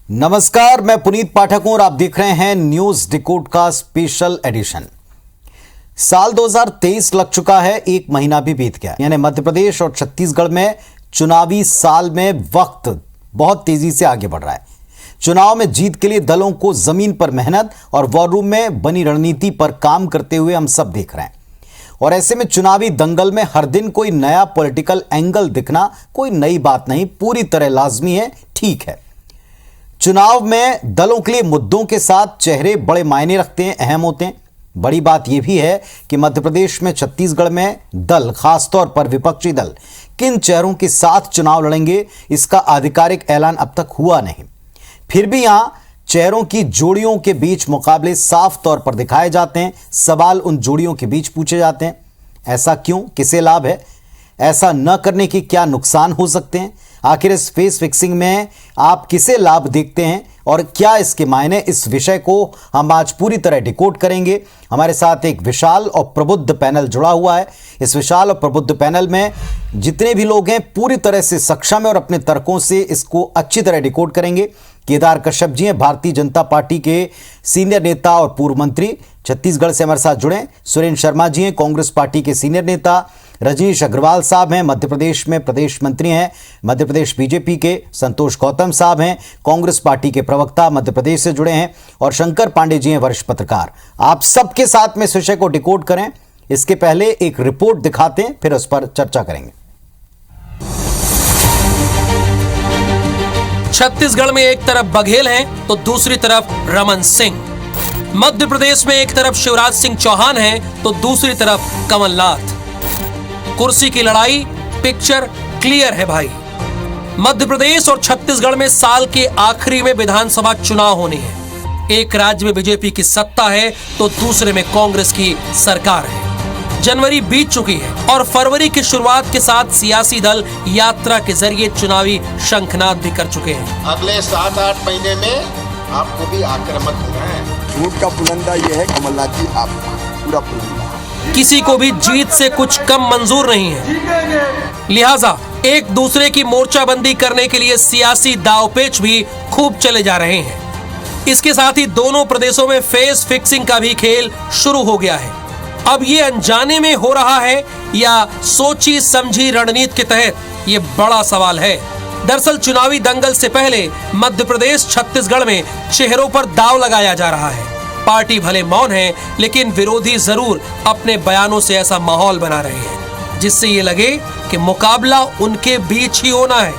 नमस्कार, मैं पुनीत पाठक हूं और आप देख रहे हैं न्यूज डिकोड का स्पेशल एडिशन। साल 2023 लग चुका है, एक महीना भी बीत गया। यानी मध्य प्रदेश और छत्तीसगढ़ में चुनावी साल में वक्त बहुत तेजी से आगे बढ़ रहा है। चुनाव में जीत के लिए दलों को जमीन पर मेहनत और वॉर रूम में बनी रणनीति पर काम करते हुए हम सब देख रहे हैं। और ऐसे में चुनावी दंगल में हर दिन कोई नया पॉलिटिकल एंगल दिखना कोई नई बात नहीं, पूरी तरह लाजमी है, ठीक है। चुनाव में दलों के लिए मुद्दों के साथ चेहरे बड़े मायने रखते हैं, अहम होते हैं। बड़ी बात यह भी है कि मध्य प्रदेश में, छत्तीसगढ़ में दल, खासतौर पर विपक्षी दल, किन चेहरों के साथ चुनाव लड़ेंगे, इसका आधिकारिक ऐलान अब तक हुआ नहीं। फिर भी यहां चेहरों की जोड़ियों के बीच मुकाबले साफ तौर पर दिखाए जाते हैं। सवाल उन जोड़ियों के बीच पूछे जाते हैं, ऐसा क्यों, किसे लाभ है, ऐसा न करने के क्या नुकसान हो सकते हैं, आखिर इस फेस फिक्सिंग में आप किसे लाभ देखते हैं और क्या इसके मायने, इस विषय को हम आज पूरी तरह डिकोड करेंगे। हमारे साथ एक विशाल और प्रबुद्ध पैनल जुड़ा हुआ है। इस विशाल और प्रबुद्ध पैनल में जितने भी लोग हैं पूरी तरह से सक्षम है और अपने तर्कों से इसको अच्छी तरह डिकोड करेंगे। केदार कश्यप जी हैं, भारतीय जनता पार्टी के सीनियर नेता और पूर्व मंत्री, छत्तीसगढ़ से हमारे साथ जुड़े। सुरेंद्र शर्मा जी हैं, कांग्रेस पार्टी के सीनियर नेता। रजनीश अग्रवाल साहब हैं, मध्य प्रदेश में प्रदेश मंत्री हैं, मध्य प्रदेश बीजेपी के। संतोष गौतम साहब हैं, कांग्रेस पार्टी के प्रवक्ता, मध्य प्रदेश से जुड़े हैं। और शंकर पांडे जी हैं, वरिष्ठ पत्रकार। आप सबके साथ में इस विषय को डिकोड करें। इसके पहले एक रिपोर्ट दिखाते हैं, फिर उस पर चर्चा करेंगे। छत्तीसगढ़ में एक तरफ बघेल हैं तो दूसरी तरफ रमन सिंह। मध्य प्रदेश में एक तरफ शिवराज सिंह चौहान हैं तो दूसरी तरफ कमलनाथ। कुर्सी की लड़ाई, पिक्चर क्लियर है भाई। मध्य प्रदेश और छत्तीसगढ़ में साल के आखिरी में विधानसभा चुनाव होने हैं। एक राज्य में बीजेपी की सत्ता है तो दूसरे में कांग्रेस की सरकार है। जनवरी बीत चुकी है और फरवरी की शुरुआत के साथ सियासी दल यात्रा के जरिए चुनावी शंखनाद भी कर चुके हैं। अगले 7-8 महीने में आपको भी आक्रामक होना है। झूठ का पुलंदा ये है कमलनाथ जी, आपका पूरा पुलंदा। किसी को भी जीत से कुछ कम मंजूर नहीं है, लिहाजा एक दूसरे की मोर्चाबंदी करने के लिए सियासी दांवपेच भी खूब चले जा रहे हैं। इसके साथ ही दोनों प्रदेशों में फेस फिक्सिंग का भी खेल शुरू हो गया है। अब ये अनजाने में हो रहा है या सोची समझी रणनीति के तहत, ये बड़ा सवाल है। दरअसल चुनावी दंगल से पहले मध्य प्रदेश, छत्तीसगढ़ में चेहरों पर दांव लगाया जा रहा है। पार्टी भले मौन है, लेकिन विरोधी जरूर अपने बयानों से ऐसा माहौल बना रहे हैं जिससे ये लगे कि मुकाबला उनके बीच ही होना है।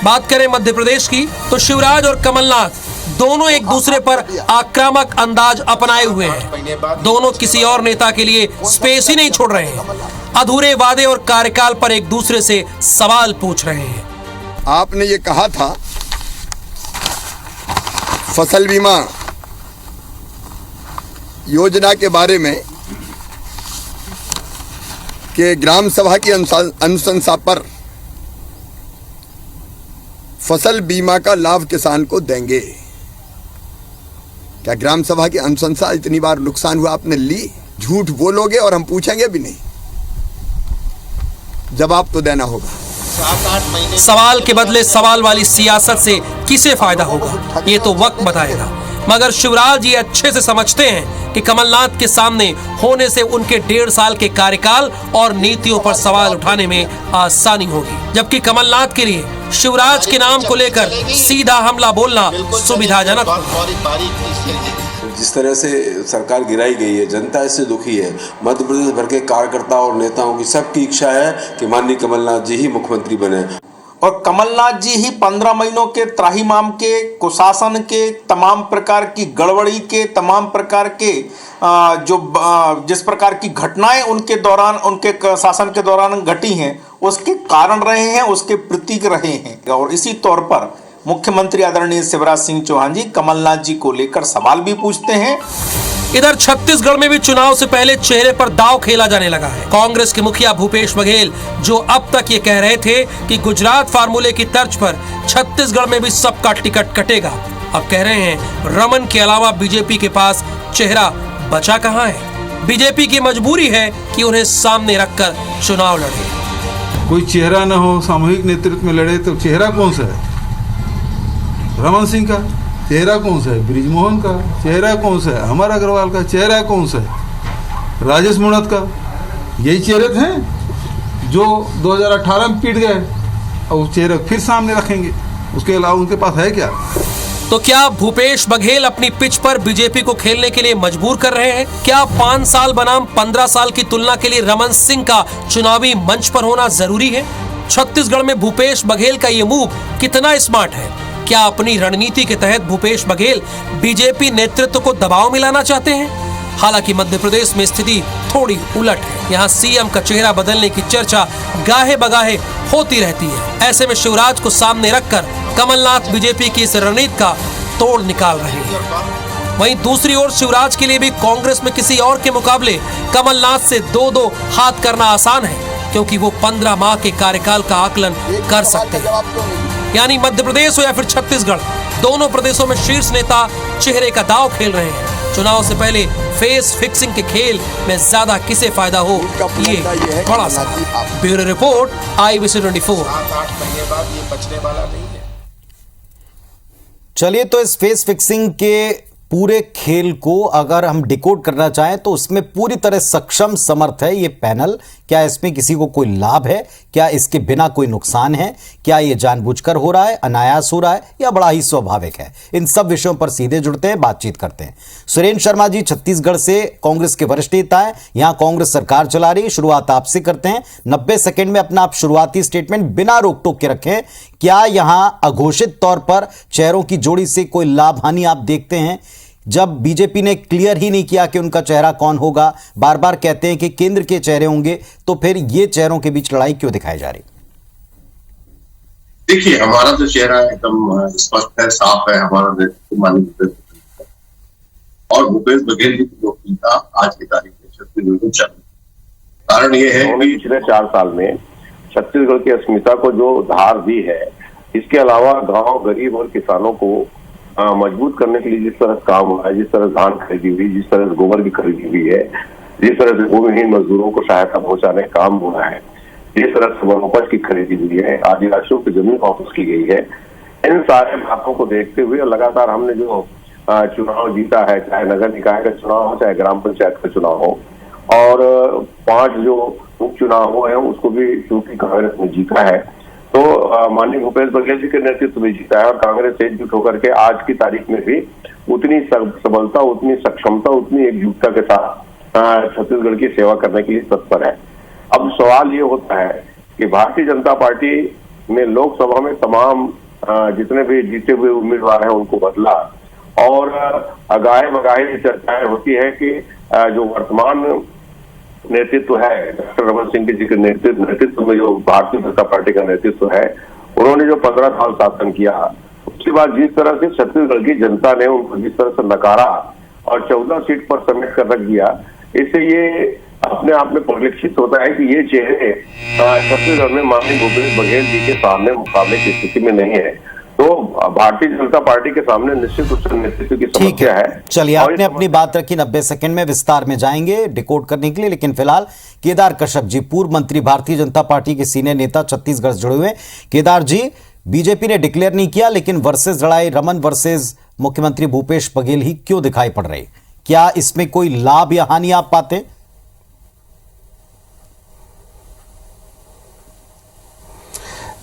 बात करें मध्य प्रदेश की तो शिवराज और कमलनाथ दोनों एक दूसरे पर आक्रामक अंदाज अपनाए हुए हैं। दोनों किसी और नेता के लिए स्पेस ही नहीं छोड़ रहे हैं। अधूरे वादे और कार्यकाल पर एक दूसरे से सवाल पूछ रहे हैं। आपने ये कहा था फसल बीमा योजना के बारे में कि ग्राम सभा की अनुशंसा पर फसल बीमा का लाभ किसान को देंगे। क्या ग्राम सभा की अनुशंसा इतनी बार नुकसान हुआ आपने ली? झूठ बोलोगे और हम पूछेंगे भी नहीं, जवाब तो देना होगा। 7-8 महीने सवाल के बदले सवाल वाली सियासत से किसे फायदा होगा, ये तो वक्त बताएगा। मगर शिवराज ये अच्छे से समझते हैं कि कमलनाथ के सामने होने से उनके 1.5 साल के कार्यकाल और नीतियों पर सवाल उठाने में आसानी होगी, जबकि कमलनाथ के लिए शिवराज के नाम को लेकर सीधा हमला बोलना सुविधाजनक होगा। जिस तरह से सरकार गिराई गई है, जनता इससे दुखी है। मध्य प्रदेश भर के कार्यकर्ताओं और नेताओं की सबकी इच्छा है कि माननीय कमलनाथ जी ही मुख्यमंत्री बने और कमलनाथ जी ही 15 महीनों के त्राहिमाम के, कुशासन के, तमाम प्रकार की गड़बड़ी के, तमाम प्रकार के जिस प्रकार की घटनाएं उनके दौरान, उनके शासन के दौरान घटी हैं, उसके कारण रहे हैं, उसके प्रतीक रहे हैं। और इसी तौर पर मुख्यमंत्री आदरणीय शिवराज सिंह चौहान जी कमलनाथ जी को लेकर सवाल भी पूछते हैं। इधर छत्तीसगढ़ में भी चुनाव से पहले चेहरे पर दांव खेला जाने लगा है। कांग्रेस के मुखिया भूपेश बघेल, जो अब तक ये कह रहे थे कि गुजरात फार्मूले की तर्ज पर छत्तीसगढ़ में भी सबका टिकट कटेगा, अब कह रहे हैं रमन के अलावा बीजेपी के पास चेहरा बचा कहां है। बीजेपी की मजबूरी है कि उन्हें सामने रखकर चुनाव लड़े। कोई चेहरा न हो, सामूहिक नेतृत्व में लड़े तो चेहरा कौन सा है? रमन सिंह का। चेहरा कौन सा है? बृजमोहन का चेहरा कौन सा है? अमर अग्रवाल का चेहरा कौन सा है? राजेश मुणत का? यही चेहरे थे जो 2018 में पीट गए, और वो चेहरे फिर सामने रखेंगे। उसके अलावा उनके पास है क्या? तो क्या भूपेश बघेल अपनी पिच पर बीजेपी को खेलने के लिए मजबूर कर रहे हैं? क्या 5 साल बनाम 15 साल की तुलना के लिए रमन सिंह का चुनावी मंच पर होना जरूरी है? छत्तीसगढ़ में भूपेश बघेल का ये मूव कितना स्मार्ट है? क्या अपनी रणनीति के तहत भूपेश बघेल बीजेपी नेतृत्व को दबाव में लाना चाहते हैं? हालांकि मध्य प्रदेश में स्थिति थोड़ी उलट है। यहाँ सीएम का चेहरा बदलने की चर्चा गाहे बगाहे होती रहती है। ऐसे में शिवराज को सामने रखकर कमलनाथ बीजेपी की इस रणनीति का तोड़ निकाल रहे हैं। वहीं दूसरी ओर शिवराज के लिए भी कांग्रेस में किसी और के मुकाबले कमलनाथ से दो हाथ करना आसान है, क्योंकि वो 15 माह के कार्यकाल का आकलन कर सकते हैं। यानी मध्य प्रदेश हो या फिर छत्तीसगढ़, दोनों प्रदेशों में शीर्ष नेता चेहरे का दांव खेल रहे हैं। चुनाव से पहले फेस फिक्सिंग के खेल में ज्यादा किसे फायदा हो, ये बड़ा सवाल। Bureau report, IBC 24। 7-8 महीने बाद ये बचने वाला नहीं है। चलिए, तो इस फेस फिक्सिंग के पूरे खेल को अगर हम डिकोड करना चाहें तो उसमें पूरी तरह सक्षम समर्थ है ये पैनल। क्या इसमें किसी को कोई लाभ है? क्या इसके बिना कोई नुकसान है? क्या ये जानबूझकर हो रहा है, अनायास हो रहा है, या बड़ा ही स्वाभाविक है? इन सब विषयों पर सीधे जुड़ते हैं, बातचीत करते हैं। सुरेंद्र शर्मा जी छत्तीसगढ़ से कांग्रेस के वरिष्ठ नेता हैं, यहां कांग्रेस सरकार चला रही है। शुरुआत आपसे करते हैं। 90 सेकेंड में अपना आप शुरुआती स्टेटमेंट बिना रोक टोक के रखें। क्या यहां अघोषित तौर पर चेहरों की जोड़ी से कोई लाभ हानि आप देखते हैं? जब बीजेपी ने क्लियर ही नहीं किया कि उनका चेहरा कौन होगा, बार बार कहते हैं कि केंद्र के चेहरे होंगे, तो फिर ये चेहरों के बीच लड़ाई क्यों दिखाई जा रही? देखिए, हमारा तो चेहरा एकदम स्पष्ट है, साफ है। हमारा नेतृत्व माननीय और भूपेश बघेल जी की लोकप्रियता आज की तारीख में छत्तीसगढ़ में चल रही। कारण ये है कि पिछले 4 साल में छत्तीसगढ़ की अस्मिता को जो धार दी है, इसके अलावा गांव, गरीब और किसानों को मजबूत करने के लिए जिस तरह काम हुआ है, जिस तरह धान खरीदी हुई, जिस तरह से गोबर की खरीदी हुई है, जिस तरह से भूमिहीन मजदूरों को सहायता पहुंचाने का काम हुआ है, जिस तरह से वनोपज की खरीदी हुई है, आदिवासियों की जमीन वापस की गई है, इन सारे बातों को देखते हुए लगातार हमने जो चुनाव जीता है, चाहे नगर निकाय का चुनाव हो, चाहे ग्राम पंचायत का चुनाव हो, और 5 जो उपचुनाव हुए हैं उसको भी चूंकि कांग्रेस ने जीता है, तो माननीय भूपेश बघेल जी के नेतृत्व में जीता है। और कांग्रेस एकजुट होकर के आज की तारीख में भी उतनी सबलता, उतनी सक्षमता, उतनी एकजुटता के साथ छत्तीसगढ़ की सेवा करने के लिए तत्पर है। अब सवाल ये होता है कि भारतीय जनता पार्टी में लोकसभा में तमाम जितने भी जीते हुए उम्मीदवार हैं उनको बदला, और अगाहे बगाहे चर्चाएं होती है कि जो वर्तमान नेतृत्व है, डॉक्टर रमन सिंह जी के नेतृत्व में जो भारतीय जनता पार्टी का नेतृत्व है, उन्होंने जो 15 साल शासन किया, उसके बाद जिस तरह से छत्तीसगढ़ की जनता ने उनको जिस तरह से नकारा और 14 सीट पर समेट कर रख दिया, इससे ये अपने आप में परिलक्षित होता है कि ये चेहरे छत्तीसगढ़ में माननीय भूपेश बघेल जी के सामने मुकाबले की स्थिति में नहीं है। तो भारतीय जनता पार्टी के सामने निश्चित रूप से नेतृत्व की समस्या है। चलिए, आपने अपनी बात रखी, 90 सेकंड में विस्तार में जाएंगे डिकोड करने के लिए, लेकिन फिलहाल केदार कश्यप जी, पूर्व मंत्री, भारतीय जनता पार्टी के सीनियर नेता, छत्तीसगढ़ से जुड़े हुए। केदार जी, बीजेपी ने डिक्लेयर नहीं किया, लेकिन वर्सेस लड़ाई रमन वर्सेस मुख्यमंत्री भूपेश बघेल ही क्यों दिखाई पड़ रही? क्या इसमें कोई लाभ या हानि आप पाते?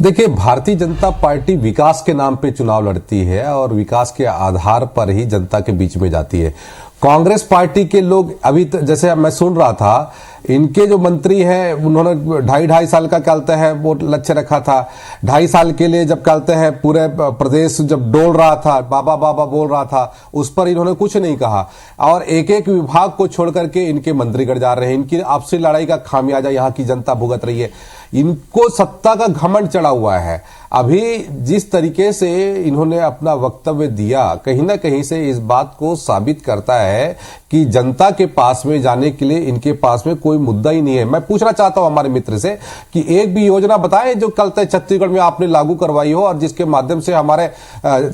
देखिए, भारतीय जनता पार्टी विकास के नाम पे चुनाव लड़ती है और विकास के आधार पर ही जनता के बीच में जाती है। कांग्रेस पार्टी के लोग अभी जैसे मैं सुन रहा था, इनके जो मंत्री हैं उन्होंने 2.5 साल का कहते हैं वो लक्ष्य रखा था। 2.5 साल के लिए जब कहते हैं पूरे प्रदेश जब डोल रहा था, बाबा बाबा बोल रहा था, उस पर इन्होंने कुछ नहीं कहा, और एक एक विभाग को छोड़ करके इनके मंत्रीगढ़ जा रहे हैं। इनकी आपसी लड़ाई का खामियाजा यहाँ की जनता भुगत रही है। इनको सत्ता का घमंड चढ़ा हुआ है। अभी जिस तरीके से इन्होंने अपना वक्तव्य दिया, कहीं ना कहीं से इस बात को साबित करता है कि जनता के पास में जाने के लिए इनके पास में कोई कोई मुद्दा ही नहीं है। मैं पूछना चाहता हूं हमारे मित्र से कि एक भी योजना बताएं जो कल तक छत्तीसगढ़ में आपने लागू करवाई हो और जिसके माध्यम से हमारे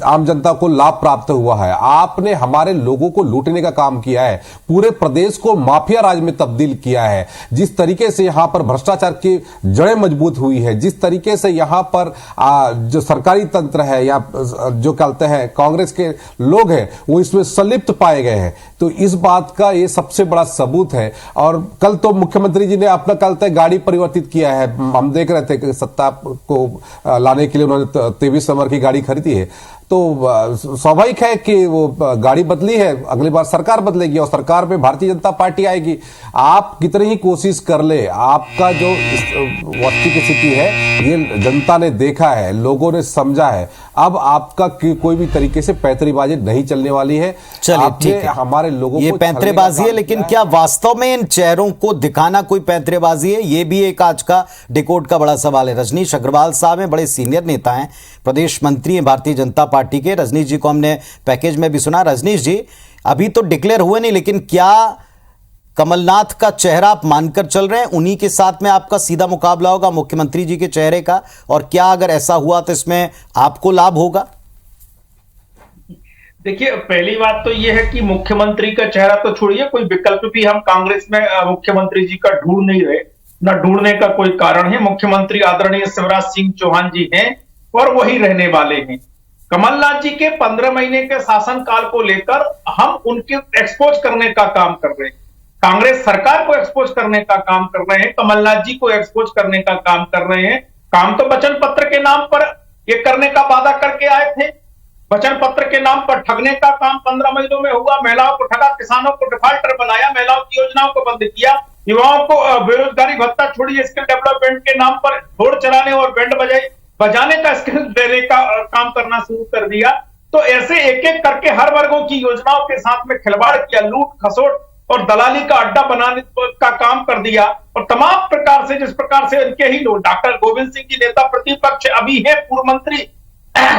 आम जनता को लाभ प्राप्त हुआ है। आपने हमारे लोगों को लूटने का काम किया है, पूरे प्रदेश को माफिया राज में तब्दील किया है। जिस तरीके से यहां पर भ्रष्टाचार की जड़ें मजबूत हुई है, जिस तरीके से यहां पर जो सरकारी तंत्र है या जो कहते हैं कांग्रेस के लोग हैं वो इसमें संलिप्त पाए गए हैं, तो इस बात का ये सबसे बड़ा सबूत है। और कल तो मुख्यमंत्री जी ने अपना कल तक गाड़ी परिवर्तित किया है, हम देख रहे थे कि सत्ता को लाने के लिए उन्होंने 23 नंबर की गाड़ी खरीदी है। तो स्वाभाविक है कि वो गाड़ी बदली है, अगली बार सरकार बदलेगी और सरकार में भारतीय जनता पार्टी आएगी। आप कितनी ही कोशिश कर ले, आपका जो वस्तु स्थिति है ये जनता ने देखा है, लोगों ने समझा है। अब आपका कोई भी तरीके से पैंतरेबाजी नहीं चलने वाली है। चलिए ठीक है, हमारे लोगों ये को पैंतरेबाजी है, लेकिन क्या वास्तव में इन चेहरों को दिखाना कोई पैंतरेबाजी है? ये भी एक आज का डिकोड का बड़ा सवाल है। रजनीश अग्रवाल साहब हैं, बड़े सीनियर नेता हैं, प्रदेश मंत्री हैं भारतीय जनता पार्टी के। रजनीश जी को हमने पैकेज में भी सुना। रजनीश जी, अभी तो डिक्लेयर हुए नहीं, लेकिन क्या कमलनाथ का चेहरा आप मानकर चल रहे हैं? उन्हीं के साथ में आपका सीधा मुकाबला होगा मुख्यमंत्री जी के चेहरे का? और क्या अगर ऐसा हुआ तो इसमें आपको लाभ होगा? देखिए, पहली बात तो यह है कि मुख्यमंत्री का चेहरा तो छोड़िए, कोई विकल्प भी हम कांग्रेस में मुख्यमंत्री जी का ढूंढ नहीं रहे, न ढूंढने का कोई कारण है। मुख्यमंत्री आदरणीय शिवराज सिंह चौहान जी हैं और वही रहने वाले हैं। कमलनाथ जी के 15 महीने के शासनकाल को लेकर हम उनके एक्सपोज करने का काम कर रहे हैं, कांग्रेस सरकार को एक्सपोज करने का काम कर रहे हैं, कमलनाथ जी को एक्सपोज करने का काम कर रहे हैं। काम तो वचन पत्र के नाम पर ये करने का वादा करके आए थे, वचन पत्र के नाम पर ठगने का काम 15 महीनों में हुआ। महिलाओं को ठगा, किसानों को डिफाल्टर बनाया, महिलाओं की योजनाओं को बंद किया, युवाओं को बेरोजगारी भत्ता छोड़िए स्किल डेवलपमेंट के नाम पर ढोल चलाने और बैंड बजाने का स्किल देने का काम करना शुरू कर दिया। तो ऐसे एक एक करके हर वर्गों की योजनाओं के साथ में खिलवाड़ किया, लूट खसोट और दलाली का अड्डा बनाने का काम कर दिया। और तमाम प्रकार से, जिस प्रकार से इनके ही लोग, डॉक्टर गोविंद सिंह जी नेता प्रतिपक्ष अभी है, पूर्व मंत्री,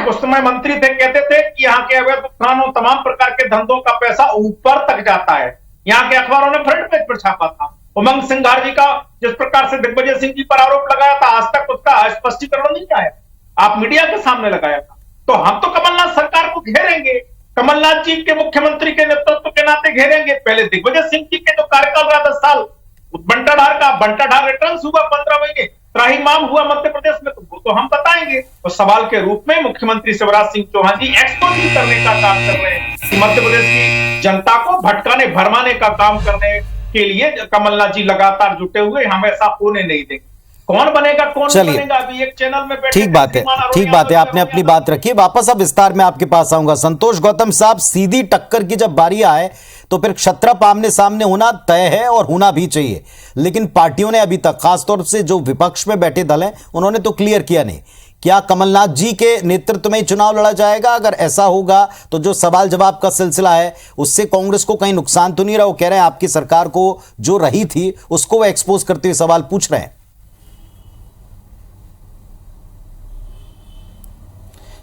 उस समय मंत्री थे, कहते थे कि यहाँ के अवैध उत्खननों, तमाम प्रकार के धंधों का पैसा ऊपर तक जाता है। यहाँ के अखबारों ने फ्रंट पेज पर छापा था। उमंग सिंघार जी का जिस प्रकार से दिग्विजय सिंह जी पर आरोप लगाया था, आज तक उसका स्पष्टीकरण नहीं आया, आप मीडिया के सामने लगाया था। तो हम तो कमलनाथ सरकार को घेरेंगे, कमलनाथ जी के मुख्यमंत्री के नेतृत्व के नाते घेरेंगे। पहले दिग्विजय सिंह जी के जो कार्यकाल रहा 10 साल, बंटाढार रिटर्न्स हुआ 15 महीने, त्राहिमाम हुआ मध्य प्रदेश में, तो हम बताएंगे। और सवाल के रूप में मुख्यमंत्री शिवराज सिंह चौहान जी एक्सपोज करने का काम कर रहे हैं कि मध्य प्रदेश की जनता को भटकाने भरमाने का काम करने के लिए कमलनाथ जी लगातार जुटे हुए, हम ऐसा होने नहीं देंगे। कौन बनेगा कौन नहीं बनेगा, अभी एक चैनल में बैठे, ठीक बात है, ठीक बात है, आपने अपनी बात रखी। वापस अब विस्तार में आपके पास आऊंगा। संतोष गौतम साहब, सीधी टक्कर की जब बारी आए तो फिर क्षत्रप आमने सामने होना तय है और होना भी चाहिए, लेकिन पार्टियों ने अभी तक, खासतौर से जो विपक्ष में बैठे दल हैं, उन्होंने तो क्लियर किया नहीं। क्या कमलनाथ जी के नेतृत्व में चुनाव लड़ा जाएगा? अगर ऐसा होगा तो जो सवाल जवाब का सिलसिला है उससे कांग्रेस को कहीं नुकसान तो नहीं रहा? वो कह रहे हैं आपकी सरकार को जो रही थी उसको वो एक्सपोज करते हुए सवाल पूछ रहे हैं।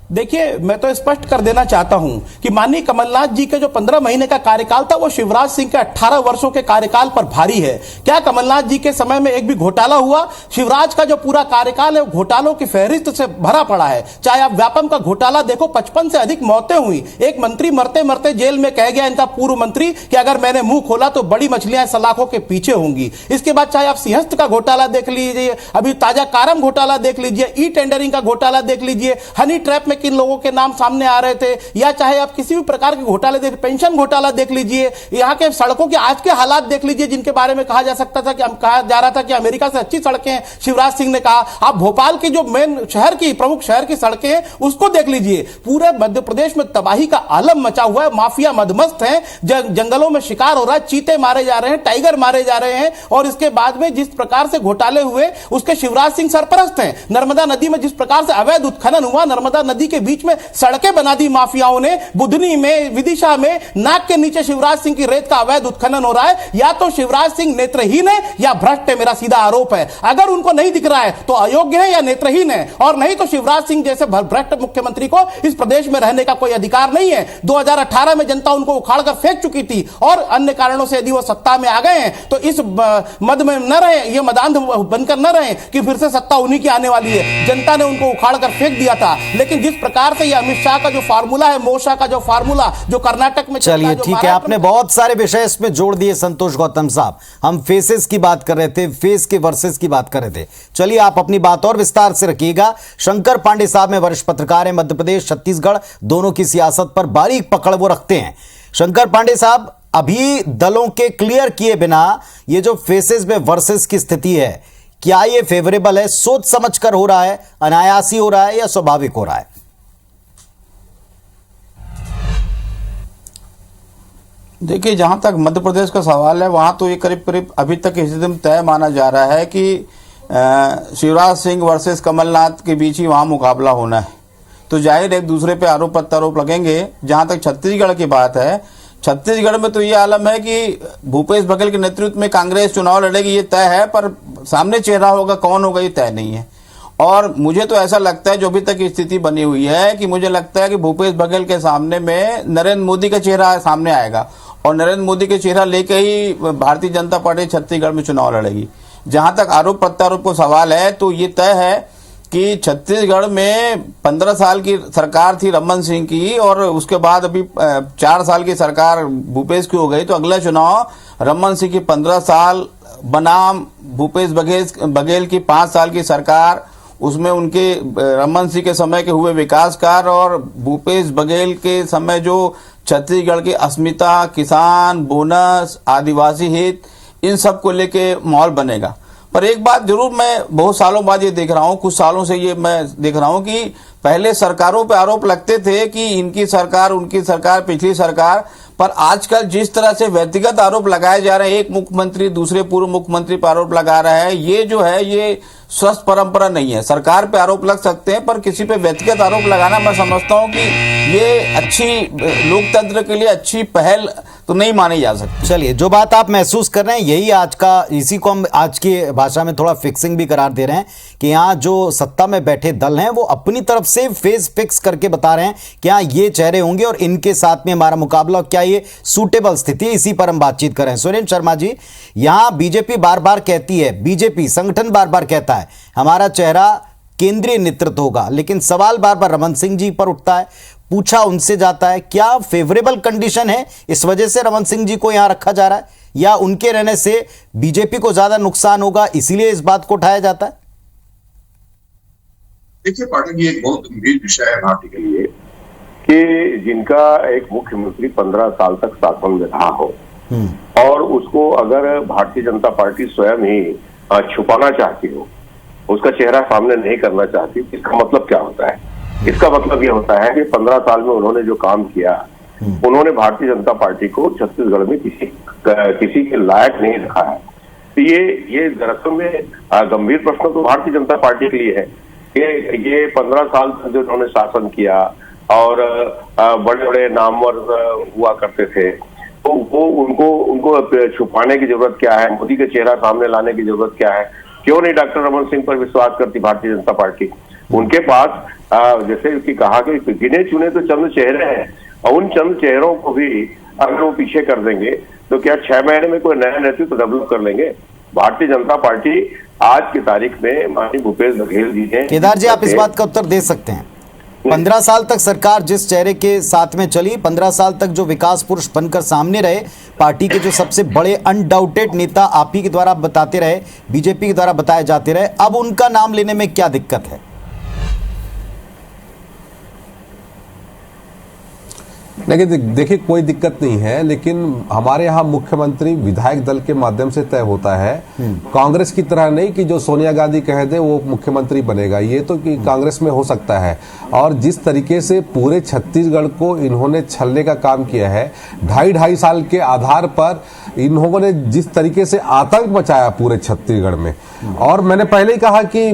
देखिए, मैं तो स्पष्ट कर देना चाहता हूं कि माननीय कमलनाथ जी के जो 15 महीने का कार्यकाल था वो शिवराज सिंह के 18 वर्षों के कार्यकाल पर भारी है। क्या कमलनाथ जी के समय में एक भी घोटाला हुआ? शिवराज का जो पूरा कार्यकाल है वो घोटालों की फहरिस्त से भरा पड़ा है। चाहे आप व्यापम का घोटाला देखो, 55 से अधिक मौतें हुई, एक मंत्री मरते मरते जेल में कह गया इनका पूर्व मंत्री कि अगर मैंने मुंह खोला तो बड़ी मछलियां सलाखों के पीछे होंगी। इसके बाद चाहे आप सिंहस्थ का घोटाला देख लीजिए, अभी ताजा कारम घोटाला देख लीजिए, ई टेंडरिंग का घोटाला देख लीजिए, हनी ट्रैप में किन लोगों के नाम सामने आ रहे थे, या चाहे आप किसी भी प्रकार के घोटाले देख, पेंशन घोटाला देख लीजिए, यहाँ के सड़कों के आज के हालात देख लीजिए जिनके बारे में कहा जा सकता था कि कहा जा रहा था कि अमेरिका से अच्छी सड़कें शिवराज सिंह ने कहा। आप भोपाल की जो मेन शहर की, प्रमुख शहर की सड़कें हैं उसको देख लीजिए, पूरे मध्य प्रदेश में तबाही का आलम मचा हुआ है। माफिया मदमस्त है, जंगलों में शिकार हो रहा है, चीते मारे जा रहे हैं, टाइगर मारे जा रहे हैं, और इसके बाद में जिस प्रकार से घोटाले हुए उसके शिवराज सिंह सरपरस्त हैं। नर्मदा नदी में जिस प्रकार से अवैध उत्खनन हुआ, नर्मदा नदी नदी के बीच में सड़कें बना दी माफियाओं ने। बुधनी में, विदिशा में नाक के नीचे शिवराज सिंह की रेत का अवैध उत्खनन हो रहा है। या तो शिवराज सिंह नेत्रहीन है या भ्रष्ट है, मेरा सीधा आरोप है। अगर उनको नहीं दिख रहा है तो अयोग्य है या नेत्रहीन है, और नहीं तो शिवराज सिंह जैसे भ्रष्ट मुख्यमंत्री को इस प्रदेश में रहने का कोई अधिकार नहीं है। 2018 में जनता उनको उखाड़कर फेंक चुकी थी, और अन्य कारणों से यदि वो सत्ता में आ गए हैं तो इस मद में न रहे, ये मदांध बनकर न रहे कि फिर से सत्ता उन्हीं की आने वाली है। जनता ने उनको उखाड़कर फेंक दिया था। लेकिन जिस प्रकार से ये अमित शाह का जो फार्मूला है, मोर्चा का जो फार्मूला जो कर्नाटक में, चलिए ठीक है, आपने बहुत सारे विषय इसमें जोड़ दिए संतोष गौतम साहब। हम फेसेस की बात कर रहे थे, फेस के वर्सेस की बात कर रहे थे। चलिए आप अपनी बात और विस्तार से रखिएगा। शंकर पांडे साहब में वरिष्ठ पत्रकार हैं, मध्य प्रदेश छत्तीसगढ़ दोनों की सियासत पर बारीक पकड़ वो रखते हैं। शंकर पांडे साहब, अभी दलों के क्लियर किए बिना ये जो फेसेस में वर्सेस की स्थिति है, क्या ये फेवरेबल है? सोच समझकर हो रहा है, अनायासी हो रहा है या स्वाभाविक हो रहा है? देखिए, जहां तक मध्य प्रदेश का सवाल है, वहां तो ये करीब करीब अभी तक स्थिति में तय माना जा रहा है कि शिवराज सिंह वर्सेस कमलनाथ के बीच ही वहां मुकाबला होना है। तो जाहिर एक दूसरे पे आरोप प्रत्यारोप लगेंगे। जहां तक छत्तीसगढ़ की बात है, छत्तीसगढ़ में तो ये आलम है कि भूपेश बघेल के नेतृत्व में कांग्रेस चुनाव लड़ेगी, ये तय है, पर सामने चेहरा होगा, कौन होगा, ये तय नहीं है। और मुझे तो ऐसा लगता है, जो अभी तक स्थिति बनी हुई है, कि मुझे लगता है कि भूपेश बघेल के सामने में नरेंद्र मोदी का चेहरा सामने आएगा, और नरेंद्र मोदी के चेहरा लेके ही भारतीय जनता पार्टी छत्तीसगढ़ में चुनाव लड़ेगी। जहां तक आरोप प्रत्यारोप को सवाल है, तो ये तय है कि छत्तीसगढ़ में 15 साल की सरकार थी रमन सिंह की, और उसके बाद अभी 4 साल की सरकार भूपेश की हो गई। तो अगला चुनाव रमन सिंह की 15 साल बनाम भूपेश बघेल की 5 साल की सरकार, उसमें उनके रमन सिंह के समय के हुए विकास कार्य और भूपेश बघेल के समय जो छत्तीसगढ़ की अस्मिता, किसान, बोनस, आदिवासी हित, इन सब को लेके माहौल बनेगा। पर एक बात जरूर मैं बहुत सालों बाद ये देख रहा हूँ, कुछ सालों से ये मैं देख रहा हूँ कि पहले सरकारों पे आरोप लगते थे कि इनकी सरकार, उनकी सरकार, पिछली सरकार, पर आजकल जिस तरह से व्यक्तिगत आरोप लगाए जा रहे हैं, एक मुख्यमंत्री दूसरे पूर्व मुख्यमंत्री पर आरोप लगा रहा है, ये जो है ये स्वस्थ परंपरा नहीं है। सरकार पे आरोप लग सकते हैं, पर किसी पे व्यक्तिगत आरोप लगाना मैं समझता हूं कि ये अच्छी, लोकतंत्र के लिए अच्छी पहल तो नहीं मानी जा सकती। चलिए, जो बात आप महसूस कर रहे हैं यही आज का, इसी को हम आज की भाषा में थोड़ा फिक्सिंग भी करार दे रहे हैं कि यहाँ जो सत्ता में बैठे दल हैं वो अपनी तरफ से फेज फिक्स करके बता रहे हैं कि हाँ ये चेहरे होंगे और इनके साथ में हमारा मुकाबला, क्या ये सूटेबल स्थिति है, इसी पर हम बातचीत करें। सुरेंद्र शर्मा जी, यहां बीजेपी बार बार कहती है, बीजेपी संगठन बार बार कहता है हमारा चेहरा केंद्रीय नेतृत्व होगा, लेकिन सवाल बार बार रमन सिंह जी पर उठता है, पूछा उनसे जाता है, क्या फेवरेबल कंडीशन है इस वजह से रमन सिंह जी को यहां रखा जा रहा है, या उनके रहने से बीजेपी को ज्यादा नुकसान होगा इसीलिए इस बात को उठाया जाता है? देखिए पाठक, ये एक बहुत गंभीर विषय है पार्टी के लिए कि जिनका एक मुख्यमंत्री 15 साल तक शासन में रहा हो और उसको अगर भारतीय जनता पार्टी स्वयं ही छुपाना चाहती हो, उसका चेहरा सामने नहीं करना चाहती, इसका मतलब क्या होता है? इसका मतलब ये होता है कि 15 साल में उन्होंने जो काम किया, उन्होंने भारतीय जनता पार्टी को छत्तीसगढ़ में किसी के लायक नहीं रखा है। तो ये दरअसल में गंभीर प्रश्न तो भारतीय जनता पार्टी के लिए है कि ये 15 साल तक जो उन्होंने शासन किया और बड़े बड़े नामवर हुआ करते थे, तो वो उनको छुपाने की जरूरत क्या है? मोदी का चेहरा सामने लाने की जरूरत क्या है? क्यों नहीं डॉक्टर रमन सिंह पर विश्वास करती भारतीय जनता पार्टी? उनके पास जैसे कि कहा कि गिने चुने तो चंद चेहरे हैं, और उन चंद चेहरों को भी अगर वो पीछे कर देंगे तो क्या 6 महीने में कोई नया नेतृत्व डेवलप कर लेंगे? भारतीय जनता पार्टी आज की तारीख में माननीय भूपेश बघेल जी ने, केदार जी आप इस बात का उत्तर दे सकते हैं, 15 साल तक सरकार जिस चेहरे के साथ में चली, 15 साल तक जो विकास पुरुष बनकर सामने रहे, पार्टी के जो सबसे बड़े अनडाउटेड नेता आप ही के द्वारा बताते रहे, बीजेपी के द्वारा बताए जाते रहे, अब उनका नाम लेने में क्या दिक्कत है? लेकिन देखिए कोई दिक्कत नहीं है, लेकिन हमारे यहाँ मुख्यमंत्री विधायक दल के माध्यम से तय होता है। कांग्रेस की तरह नहीं कि जो सोनिया गांधी कह दे वो मुख्यमंत्री बनेगा, ये तो कि कांग्रेस में हो सकता है। और जिस तरीके से पूरे छत्तीसगढ़ को इन्होंने छलने का काम किया है, 2.5 साल के आधार पर इन्होंने जिस तरीके से आतंक मचाया पूरे छत्तीसगढ़ में, और मैंने पहले ही कहा कि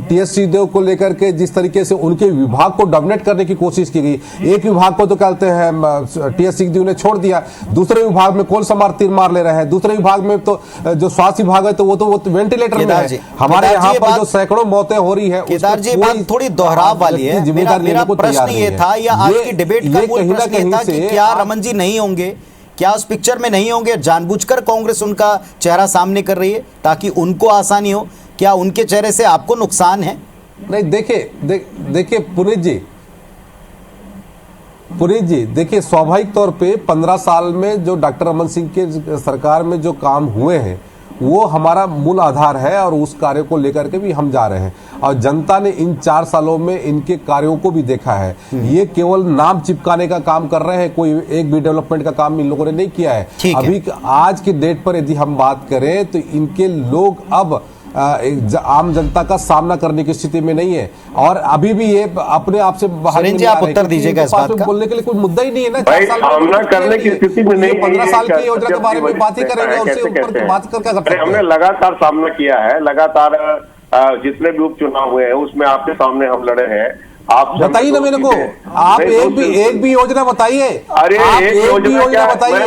टीएस सिंहदेव को लेकर के जिस तरीके से उनके विभाग को डोमिनेट करने की कोशिश की गई, एक विभाग को तो कहते हैं टीएस सिंहदेव ने छोड़ दिया, दूसरे विभाग में कौन सा तीर मार ले रहे हैं, दूसरे विभाग में तो जो स्वास्थ्य विभाग है तो वो वेंटिलेटर में है। हमारे यहाँ पर जो सैकड़ों मौतें हो रही है, केदार जी बात थोड़ी दोहराव वाली है। मेरा प्रश्न ये था, या आज की डिबेट का मूल प्रश्न ये था कि क्या रमन जी नहीं होंगे, क्या उस पिक्चर में नहीं होंगे? जानबूझकर कांग्रेस उनका चेहरा सामने कर रही है ताकि उनको आसानी हो? क्या उनके चेहरे से आपको नुकसान है? नहीं, देखिए पुनीत जी देखिए, स्वाभाविक तौर पे 15 साल में जो डॉक्टर रमन सिंह के सरकार में जो काम हुए हैं वो हमारा मूल आधार है, और उस कार्य को लेकर के भी हम जा रहे हैं। और जनता ने इन 4 सालों में इनके कार्यों को भी देखा है। ये केवल नाम चिपकाने का काम कर रहे हैं, कोई एक भी डेवलपमेंट का काम इन लोगों ने नहीं किया है। अभी आज की डेट पर यदि हम बात करें तो इनके लोग अब आम जनता का सामना करने की स्थिति में नहीं है, और अभी भी ये अपने आप से बाहर सुरेंद्र जी आप उत्तर दीजिएगा इस बात का। बोलने के लिए कोई मुद्दा ही नहीं है ना। भाई सामना करने की स्थिति में नहीं, 15 साल की योजना के बारे में बात ही करेंगे, उससे ऊपर की बात कर क्या सकते हैं? हमने लगातार सामना किया है, लगातार जितने भी उपचुनाव हुए हैं उसमें आपके सामने हम लड़े हैं। आप बताइए ना मेरे को, आप एक भी योजना बताइए। अरे एक भी योजना बताइए,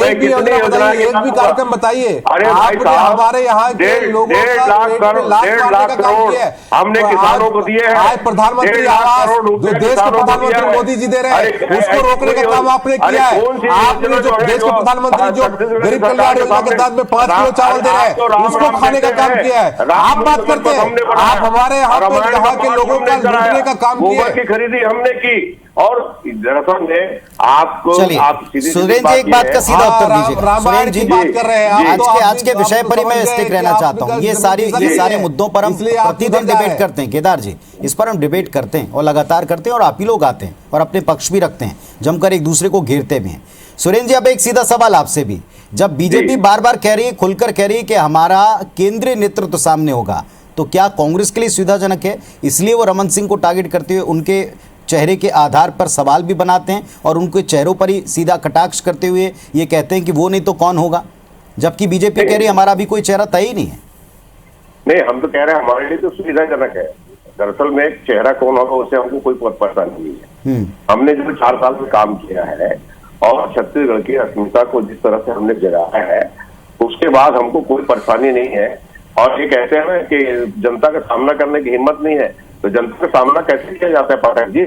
एक भी योजना बताइए, एक भी कार्यक्रम बताइए। अरे आपने हमारे यहाँ के लोगों का 1.5 लाख करोड़ हमने किसानों को दिए हैं। आज प्रधानमंत्री आवास जो देश के प्रधानमंत्री मोदी जी दे रहे हैं, उसको रोकने का काम आपने किया है। आपने जो देश के प्रधानमंत्री जो गरीब कल्याण योजना के तहत में 5 किलो चावल दे रहे हैं, उसको खाने का काम किया है। आप बात करते हैं, आप हमारे यहाँ के लोगों का लूटने का गोबर की खरीदी हमने की। और दरअसल में आपको सुरेंद्र जी एक बात का सीधा उत्तर दीजिएगा। सुरेंद्र जी बात कर रहे हैं आज के विषय पर ही मैं स्टिक रहना चाहता हूँ। ये सारे मुद्दों पर हम प्रतिदिन डिबेट करते हैं केदार जी, इस पर हम डिबेट करते हैं और लगातार करते हैं, और आप ही लोग आते हैं और अपने पक्ष भी रखते हैं, जमकर एक दूसरे को घेरते भी हैं। सुरेंद्र जी अब एक सीधा सवाल आपसे भी, जब बीजेपी बार बार कह रही है, खुलकर कह रही है कि हमारा केंद्रीय नेतृत्व सामने होगा, तो क्या कांग्रेस के लिए सुविधाजनक है? इसलिए वो रमन सिंह को टारगेट करते हुए उनके चेहरे के आधार पर सवाल भी बनाते हैं और उनके चेहरों पर ही सीधा कटाक्ष करते हुए ये कहते हैं कि वो नहीं तो कौन होगा, जबकि बीजेपी कह रही है हमारा अभी कोई चेहरा तय ही नहीं है। नहीं, हम तो कह रहे हैं हमारे लिए तो सुविधाजनक है। दरअसल में चेहरा कौन होगा उससे हमको कोई परेशानी नहीं है। हमने जो 4 साल में काम किया है और छत्तीसगढ़ की अस्मिता को जिस तरह से हमने जगाया है, उसके बाद हमको कोई परेशानी नहीं है। और ये कहते हैं ना कि जनता का सामना करने की हिम्मत नहीं है, तो जनता का सामना कैसे किया जाता है पाठक जी?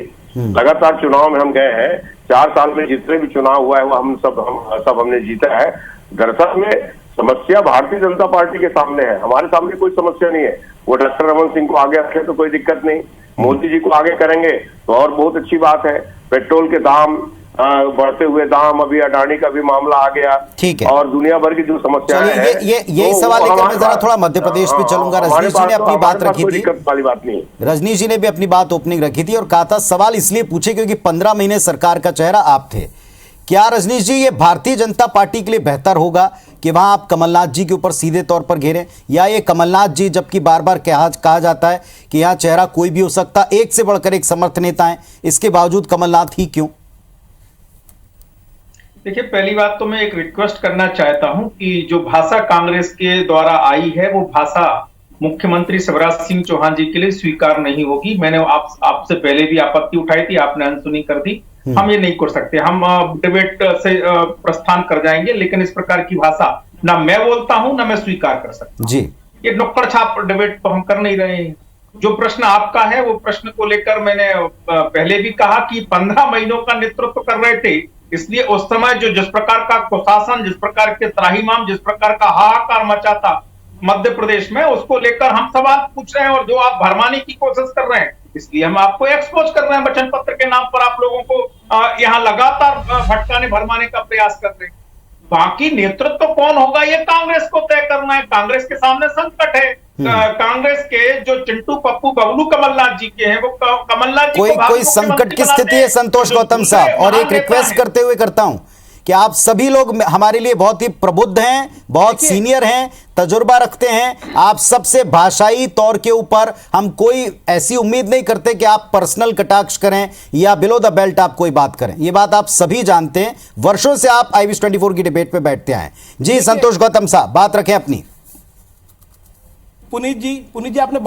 लगातार चुनाव में हम गए हैं, 4 साल में जितने भी चुनाव हुआ है वो हम सब हमने जीता है। दरअसल में समस्या भारतीय जनता पार्टी के सामने है, हमारे सामने कोई समस्या नहीं है। वो डॉक्टर रमन सिंह को आगे रखे तो कोई दिक्कत नहीं, मोदी जी को आगे करेंगे तो और बहुत अच्छी बात है। पेट्रोल के दाम बढ़ते हुए दाम, अभी अडानी का भी मामला आ गया, ठीक है, और दुनिया भर की जो समस्या है ये सवाल लेकर मैं जरा थोड़ा मध्य प्रदेश पे चलूंगा। रजनीश जी ने अपनी बात रखी थी, वाली बात नहीं, रजनीश जी ने भी अपनी बात ओपनिंग रखी थी और कहा था सवाल इसलिए पूछे क्योंकि 15 महीने सरकार का चेहरा आप थे। क्या रजनीश जी ये भारतीय जनता पार्टी के लिए बेहतर होगा कि वहां आप कमलनाथ जी के ऊपर सीधे तौर पर घेरें, या ये कमलनाथ जी जबकि बार बार कहा जाता है कि यहाँ चेहरा कोई भी हो सकता, एक से बढ़कर एक समर्थ नेता है, इसके बावजूद कमलनाथ ही क्यों? देखिए, पहली बात तो मैं एक रिक्वेस्ट करना चाहता हूं कि जो भाषा कांग्रेस के द्वारा आई है वो भाषा मुख्यमंत्री शिवराज सिंह चौहान जी के लिए स्वीकार नहीं होगी। मैंने आपसे पहले भी आपत्ति उठाई थी, आपने अनसुनी कर दी। हम ये नहीं कर सकते, हम डिबेट से प्रस्थान कर जाएंगे, लेकिन इस प्रकार की भाषा ना मैं बोलता हूं ना मैं स्वीकार कर सकता जी। ये नुक्कड़ छाप डिबेट तो हम कर नहीं रहे हैं। जो प्रश्न आपका है वो प्रश्न को लेकर मैंने पहले भी कहा कि 15 महीनों का नेतृत्व कर रहे थे, इसलिए उस समय जो जिस प्रकार का कुशासन, जिस प्रकार के त्राहिमाम, जिस प्रकार का हाहाकार मचा था मध्य प्रदेश में, उसको लेकर हम सवाल पूछ रहे हैं और जो आप भरमाने की कोशिश कर रहे हैं, इसलिए हम आपको एक्सपोज कर रहे हैं। वचन पत्र के नाम पर आप लोगों को यहाँ लगातार भटकाने भरमाने का प्रयास कर रहे हैं। बाकी नेतृत्व कौन होगा ये कांग्रेस को तय करना है। कांग्रेस के सामने संकट है। कांग्रेस के जो चिंटू पप्पू बबलू कमलनाथ जी के हैं, वो कमलनाथ जी कोई संकट की स्थिति है संतोष गौतम साहब, और एक रिक्वेस्ट करते हुए करता हूं कि आप सभी लोग हमारे लिए बहुत ही प्रबुद्ध हैं, बहुत सीनियर हैं, तजुर्बा रखते हैं। आप सबसे भाषाई तौर के ऊपर हम कोई ऐसी उम्मीद नहीं करते कि आप पर्सनल कटाक्ष करें या बिलो द बेल्ट आप कोई बात करें। ये बात आप सभी जानते हैं, वर्षों से आप IVS 24 की डिबेट पे बैठते आए। जी संतोष गौतम साहब, बात रखें अपनी। पुनीत जी आपने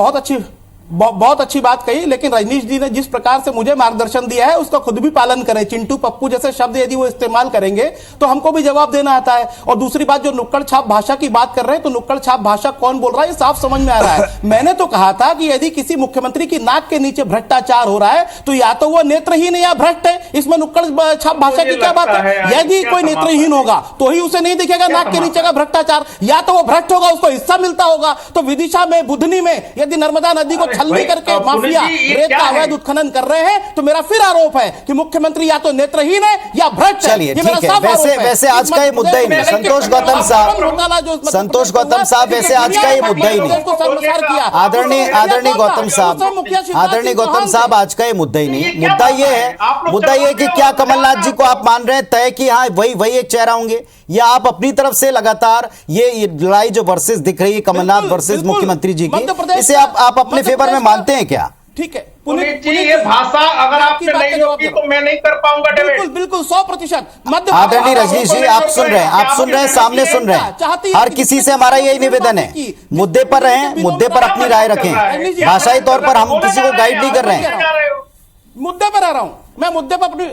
बहुत अच्छी बात कही, लेकिन रजनीश जी ने जिस प्रकार से मुझे मार्गदर्शन दिया है उसका खुद भी पालन करें। चिंटू पप्पू जैसे शब्द यदि वो इस्तेमाल करेंगे तो हमको भी जवाब देना आता है। और दूसरी बात, जो नुक्कड़ छाप भाषा की बात कर रहे हैं, तो नुक्कड़ छाप भाषा कौन बोल रहा है ये साफ समझ में आ रहा है। मैंने तो कहा था कि यदि किसी मुख्यमंत्री की नाक के नीचे भ्रष्टाचार हो रहा है तो या तो वो नेत्रहीन या भ्रष्ट है। इसमें नुक्कड़ छाप भाषा की क्या बात है? यदि कोई नेत्रहीन होगा तो ही उसे नहीं दिखेगा नाक के नीचे का भ्रष्टाचार, या तो वो भ्रष्ट होगा, उसको हिस्सा मिलता होगा। तो विदिशा में, बुधनी में यदि नर्मदा नदी को छलनी करके माफिया रेत का अवैध उत्खनन कर रहे हैं, तो मेरा फिर आरोप है कि मुख्यमंत्री या तो नेत्रहीन है या भ्रष्ट है। चलिए ठीक है, वैसे आज का ये मुद्दा ही नहीं। संतोष गौतम साहब वैसे आज का ये मुद्दा ही नहीं। आदरणीय गौतम साहब आज का ये मुद्दा ही नहीं। मुद्दा ये है कि क्या कमलनाथ जी को आप मान रहे हैं तय कि हाँ वही एक चेहरा होंगे, या आप अपनी तरफ से लगातार ये लड़ाई जो वर्सेस दिख रही है कमलनाथ वर्सेस मुख्यमंत्री जी की, इसे आप अपने फेवर में मानते हैं क्या? ठीक है पुनीत जी, ये भाषा अगर आपसे नहीं होगी तो मैं नहीं कर पाऊंगा डिबेट। बिल्कुल 100%। आदरणीय रजनीश जी, आप सुन रहे हैं, सामने सुन रहे हैं। हर किसी से हमारा यही निवेदन है, मुद्दे पर रहें, मुद्दे पर अपनी राय रखें। भाषाई तौर पर हम किसी को गाइड नहीं कर रहे हैं। मुद्दे पर आ रहा हूं मैं, मुद्दे पर अपनी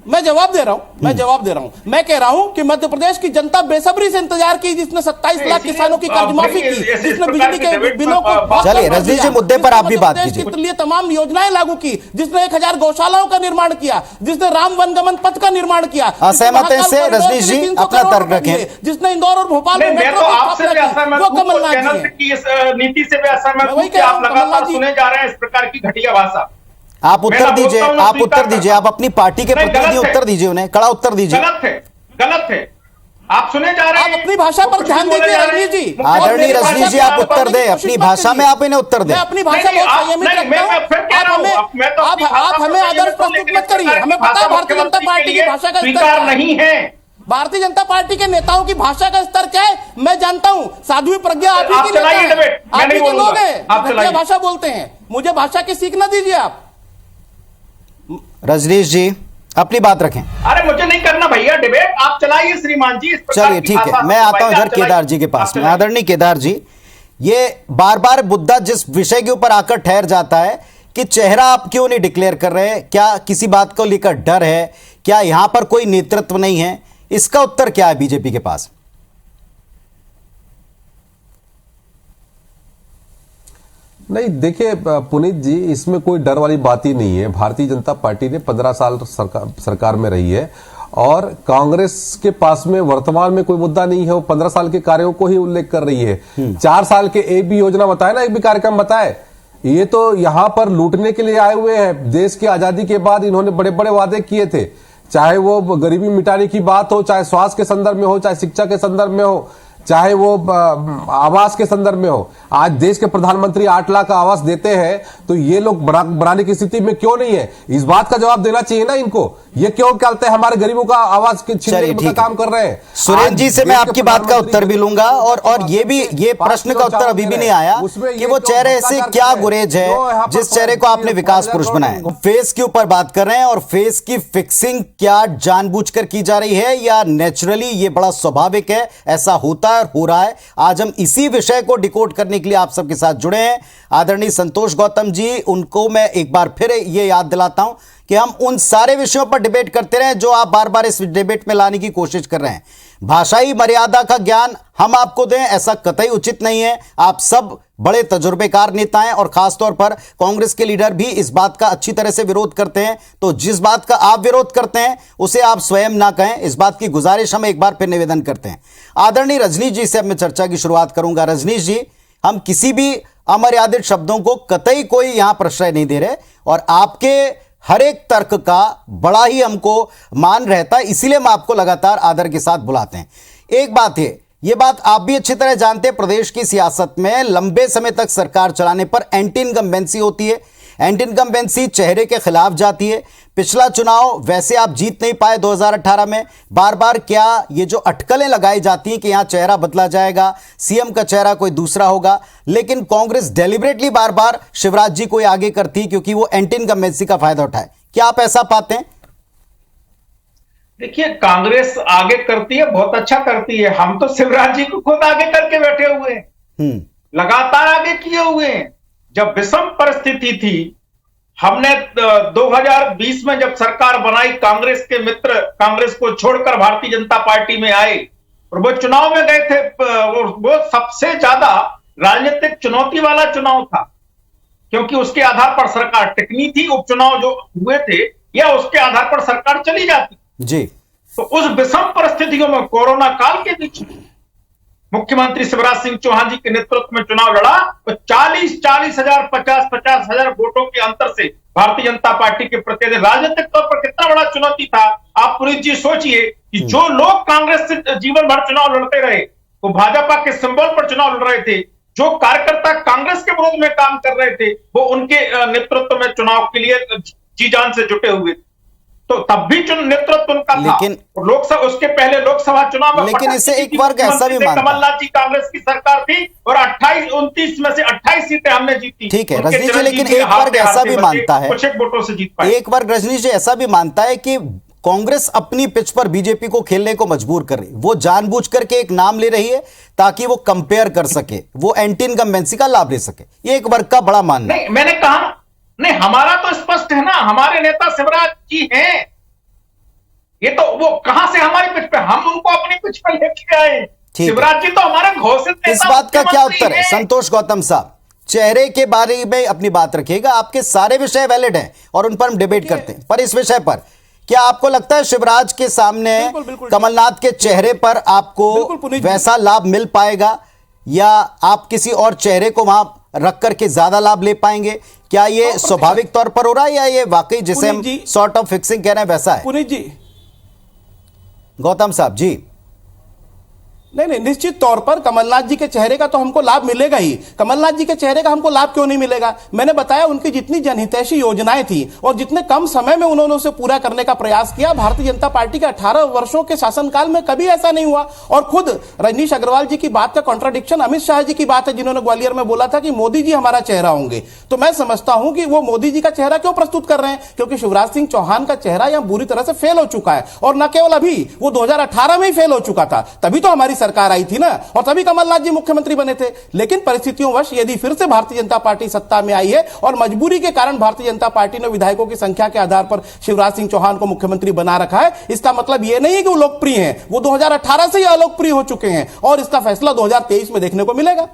मैं जवाब दे रहा हूं। मैं कह रहा हूं कि मध्य प्रदेश की जनता बेसब्री से इंतजार की, जिसने 27 लाख किसानों की कर्ज माफी की, जिसने बिजली के बिलों को, चलिए रजनीश जी मुद्दे पर आप भी बात कीजिए, के लिए तमाम योजनाएं लागू की, जिसने 1000 गौशालाओं का निर्माण किया, जिसने राम वनगमन पथ का निर्माण किया। असहमत है इससे रजनीश जी, अपना तर्क रखें। जिसने इंदौर और भोपाल में मेट्रो की स्थापना की, वो कमलनाथ जी है। नीति से भी असहमत हूं कि आप लगातार सुने जा रहे हैं इस प्रकार की घटिया भाषा। आप उत्तर दीजिए, आप अपनी पार्टी के प्रतिनिधि उत्तर दीजिए, उन्हें कड़ा उत्तर दीजिए। गलत है, आप सुने जा रहे हैं। आप अपनी भाषा पर ध्यान दीजिए रजनीश जी। आदरणीय रजनीश जी, आप उत्तर दें, अपनी भाषा में आप इन्हें उत्तर दें। मैं अपनी भाषा बहुत संयमित रखता हूं। आप हमें आदर्श प्रस्तुत मत करिए। हमें पता है भारतीय जनता पार्टी की भाषा का स्तर नहीं है। भारतीय जनता पार्टी के नेताओं की भाषा का स्तर क्या है मैं जानता हूं। साध्वी प्रज्ञा आप ही की नेता है, आप ही के लोग हैं, भाषा बोलते हैं। मुझे भाषा की सीख ना दीजिए आप। रजनीश जी अपनी बात रखें। अरे मुझे नहीं करना भैया डिबेट, आप चलाइए श्रीमान जी। चलिए ठीक है, मैं आता हूं इधर केदार जी के पास में। आदरणीय केदार जी, ये बार बार मुद्दा जिस विषय के ऊपर आकर ठहर जाता है कि चेहरा आप क्यों नहीं डिक्लेयर कर रहे हैं, क्या किसी बात को लेकर डर है, क्या यहां पर कोई नेतृत्व नहीं है? इसका उत्तर क्या है बीजेपी के पास? नहीं देखिए पुनीत जी, इसमें कोई डर वाली बात ही नहीं है। भारतीय जनता पार्टी ने 15 साल सरकार में रही है और कांग्रेस के पास में वर्तमान में कोई मुद्दा नहीं है। वो 15 साल के कार्यों को ही उल्लेख कर रही है। 4 साल के एक भी योजना बताए ना, एक भी कार्यक्रम बताए? ये तो यहां पर लूटने के लिए आए हुए हैं। देश की आजादी के बाद इन्होंने बड़े बड़े वादे किए थे, चाहे वो गरीबी मिटाने की बात हो, चाहे स्वास्थ्य के संदर्भ में हो, चाहे शिक्षा के संदर्भ में हो, चाहे वो आवास के संदर्भ में हो। आज देश के प्रधानमंत्री 8 लाख आवास देते हैं, तो ये लोग बनाने की स्थिति में क्यों नहीं है? इस बात का जवाब देना चाहिए ना इनको। ये क्यों कहते हैं हमारे गरीबों का आवास के छीनने का काम कर रहे हैं? सुरेंद्र जी से मैं आपकी बात का उत्तर भी लूंगा, और ये प्रश्न का उत्तर अभी भी नहीं आया कि वो चेहरे से क्या गुरेज है जिस चेहरे को आपने विकास पुरुष बनाया। फेस के ऊपर बात कर रहे हैं, और फेस की फिक्सिंग क्या जानबूझकर की जा रही है या नेचुरली ये बड़ा स्वाभाविक है, ऐसा होता है और हो रहा है? आज हम इसी विषय को डिकोड करने के लिए आप सबके साथ जुड़े हैं। आदरणीय संतोष गौतम जी, उनको मैं एक बार फिर ये याद दिलाता हूं कि हम उन सारे विषयों पर डिबेट करते रहे जो आप बार बार इस डिबेट में लाने की कोशिश कर रहे हैं। भाषाई मर्यादा का ज्ञान हम आपको दें ऐसा कतई उचित नहीं है। आप सब बड़े तजुर्बेकार नेता हैं, और खासतौर पर कांग्रेस के लीडर भी इस बात का अच्छी तरह से विरोध करते हैं। तो जिस बात का आप विरोध करते हैं उसे आप स्वयं ना कहें, इस बात की गुजारिश हम एक बार फिर निवेदन करते हैं। आदरणीय रजनीश जी से अब मैं चर्चा की शुरुआत करूंगा। रजनीश जी, हम किसी भी अमर्यादित शब्दों को कतई कोई यहां प्रश्रय नहीं दे रहे, और आपके हर एक तर्क का बड़ा ही हमको मान रहता है, इसीलिए हम आपको लगातार आदर के साथ बुलाते हैं। एक बात है, ये बात आप भी अच्छी तरह जानते हैं, प्रदेश की सियासत में लंबे समय तक सरकार चलाने पर एंटी इनकम्बेंसी होती है। एंटी इनकम्बेंसी चेहरे के खिलाफ जाती है। पिछला चुनाव वैसे आप जीत नहीं पाए 2018 में, बार बार क्या ये जो अटकलें लगाई जाती हैं कि यहां चेहरा बदला जाएगा, सीएम का चेहरा कोई दूसरा होगा, लेकिन कांग्रेस डेलिबरेटली बार बार शिवराज जी को आगे करती है क्योंकि वो एंटी इनकम्बेंसी का फायदा उठाए। क्या आप ऐसा पाते हैं? देखिए, कांग्रेस आगे करती है, बहुत अच्छा करती है। हम तो शिवराज जी को खुद आगे करके बैठे हुए हैं, लगातार आगे किए हुए हैं। जब विषम परिस्थिति थी, हमने 2020 में जब सरकार बनाई, कांग्रेस के मित्र कांग्रेस को छोड़कर भारतीय जनता पार्टी में आए और वो चुनाव में गए थे। वो सबसे ज्यादा राजनीतिक चुनौती वाला चुनाव था, क्योंकि उसके आधार पर सरकार टिकनी थी। उपचुनाव जो हुए थे या उसके आधार पर सरकार चली जाती जी। तो उस विषम परिस्थितियों में, कोरोना काल के बीच मुख्यमंत्री शिवराज सिंह चौहान जी के नेतृत्व में चुनाव लड़ा तो 40 हजार 50 हजार वोटों के अंतर से भारतीय जनता पार्टी के प्रत्याशी, राजनीतिक तौर पर कितना बड़ा चुनौती था। आप पुनीत जी सोचिए कि जो लोग कांग्रेस से जीवन भर चुनाव लड़ते रहे, वो भाजपा के सिंबल पर चुनाव लड़ रहे थे। जो कार्यकर्ता कांग्रेस के विरोध में काम कर रहे थे, वो उनके नेतृत्व में चुनाव के लिए जी जान से जुटे हुए थे। तो तब भी नेतृत्व उनका था। लेकिन लोकसभा, उसके पहले लोकसभा चुनाव में, लेकिन इसे एक वर्ग ऐसा भी मानता है, कमलनाथ जी कांग्रेस की सरकार थी और 29 में से 28 सीटें हमने जीती। ठीक है रजनीश जी, लेकिन एक वर्ग ऐसा भी मानता है, कुछ एक वोटों से जीत पाए। एक वर्ग रजनीश जी ऐसा भी मानता है कि कांग्रेस अपनी पिच पर बीजेपी को खेलने को मजबूर कर रही, वो जानबूझ करके एक नाम ले रही है ताकि वो कंपेयर कर सके, वो एंटी इनकम्बेंसी का लाभ ले सके। ये एक वर्ग का बड़ा मानना है। नहीं, मैंने कहा नहीं, हमारा तो स्पष्ट है ना, हमारे नेता शिवराज जी हैं। ये तो वो कहां से हमारी पिच पे, हम उनको अपनी पिच पर लेके आए। शिवराज जी तो हमारे घोषित नेता। इस बात का क्या उत्तर है संतोष गौतम साहब? चेहरे के बारे में अपनी बात रखिएगा, आपके सारे विषय वैलिड हैं और उन पर हम डिबेट करते हैं, पर इस विषय पर क्या आपको लगता है शिवराज के सामने कमलनाथ के चेहरे पर आपको वैसा लाभ मिल पाएगा, या आप किसी और चेहरे को वहां रख करके ज्यादा लाभ ले पाएंगे? क्या ये स्वाभाविक तौर पर हो रहा है या ये वाकई जिसे हम सॉर्ट ऑफ फिक्सिंग कह रहे हैं वैसा है? पुनीत जी, गौतम साहब जी। नहीं, निश्चित तौर पर कमलनाथ जी के चेहरे का तो हमको लाभ मिलेगा ही। कमलनाथ जी के चेहरे का हमको लाभ क्यों नहीं मिलेगा? मैंने बताया, उनकी जितनी जनहितैषी योजनाएं थी और जितने कम समय में उन्होंने उसे पूरा करने का प्रयास किया, भारतीय जनता पार्टी के 18 वर्षों के शासनकाल में कभी ऐसा नहीं हुआ। और खुद रजनीश अग्रवाल जी की बात का कॉन्ट्राडिक्शन अमित शाह जी की बात है, जिन्होंने ग्वालियर में बोला था कि मोदी जी हमारा चेहरा होंगे। तो मैं समझता हूं कि वो मोदी जी का चेहरा क्यों प्रस्तुत कर रहे हैं, क्योंकि शिवराज सिंह चौहान का चेहरा यहां बुरी तरह से फेल हो चुका है। और न केवल अभी, वो 2018 में ही फेल हो चुका था, तभी तो हमारी सरकार आई थी ना, और तभी कमलनाथ जी मुख्यमंत्री बने थे। लेकिन परिस्थितियों वश यदि फिर से भारतीय जनता पार्टी सत्ता में आई है और मजबूरी के कारण भारतीय जनता पार्टी ने विधायकों की संख्या के आधार पर शिवराज सिंह चौहान को मुख्यमंत्री बना रखा है, इसका मतलब यह नहीं है कि वो लोकप्रिय हैं, वो 2018 से ही अलोकप्रिय हो चुके हैं और इसका फैसला 2023 में देखने को मिलेगा।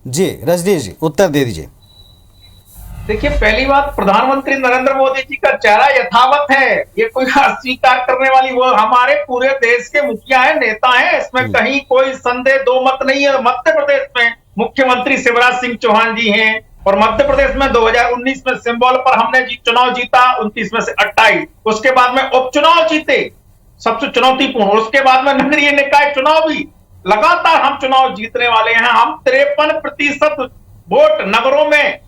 जी रजनीश जी, उत्तर दे दीजिए। देखिए, पहली बात, प्रधानमंत्री नरेंद्र मोदी जी का चेहरा यथावत है, ये कोई अस्वीकार करने वाली, वो हमारे पूरे देश के मुखिया हैं, नेता हैं, इसमें कहीं कोई संदेह दो मत नहीं है। मध्य प्रदेश में मुख्यमंत्री शिवराज सिंह चौहान जी हैं और मध्य प्रदेश में 2019 में सिंबल पर हमने चुनाव जीता, 29 में से 28। उसके बाद में उपचुनाव जीते, सबसे चुनौतीपूर्ण। उसके बाद में नगरीय निकाय चुनाव भी, लगातार हम चुनाव जीतने वाले हैं। हम 53% वोट नगरों में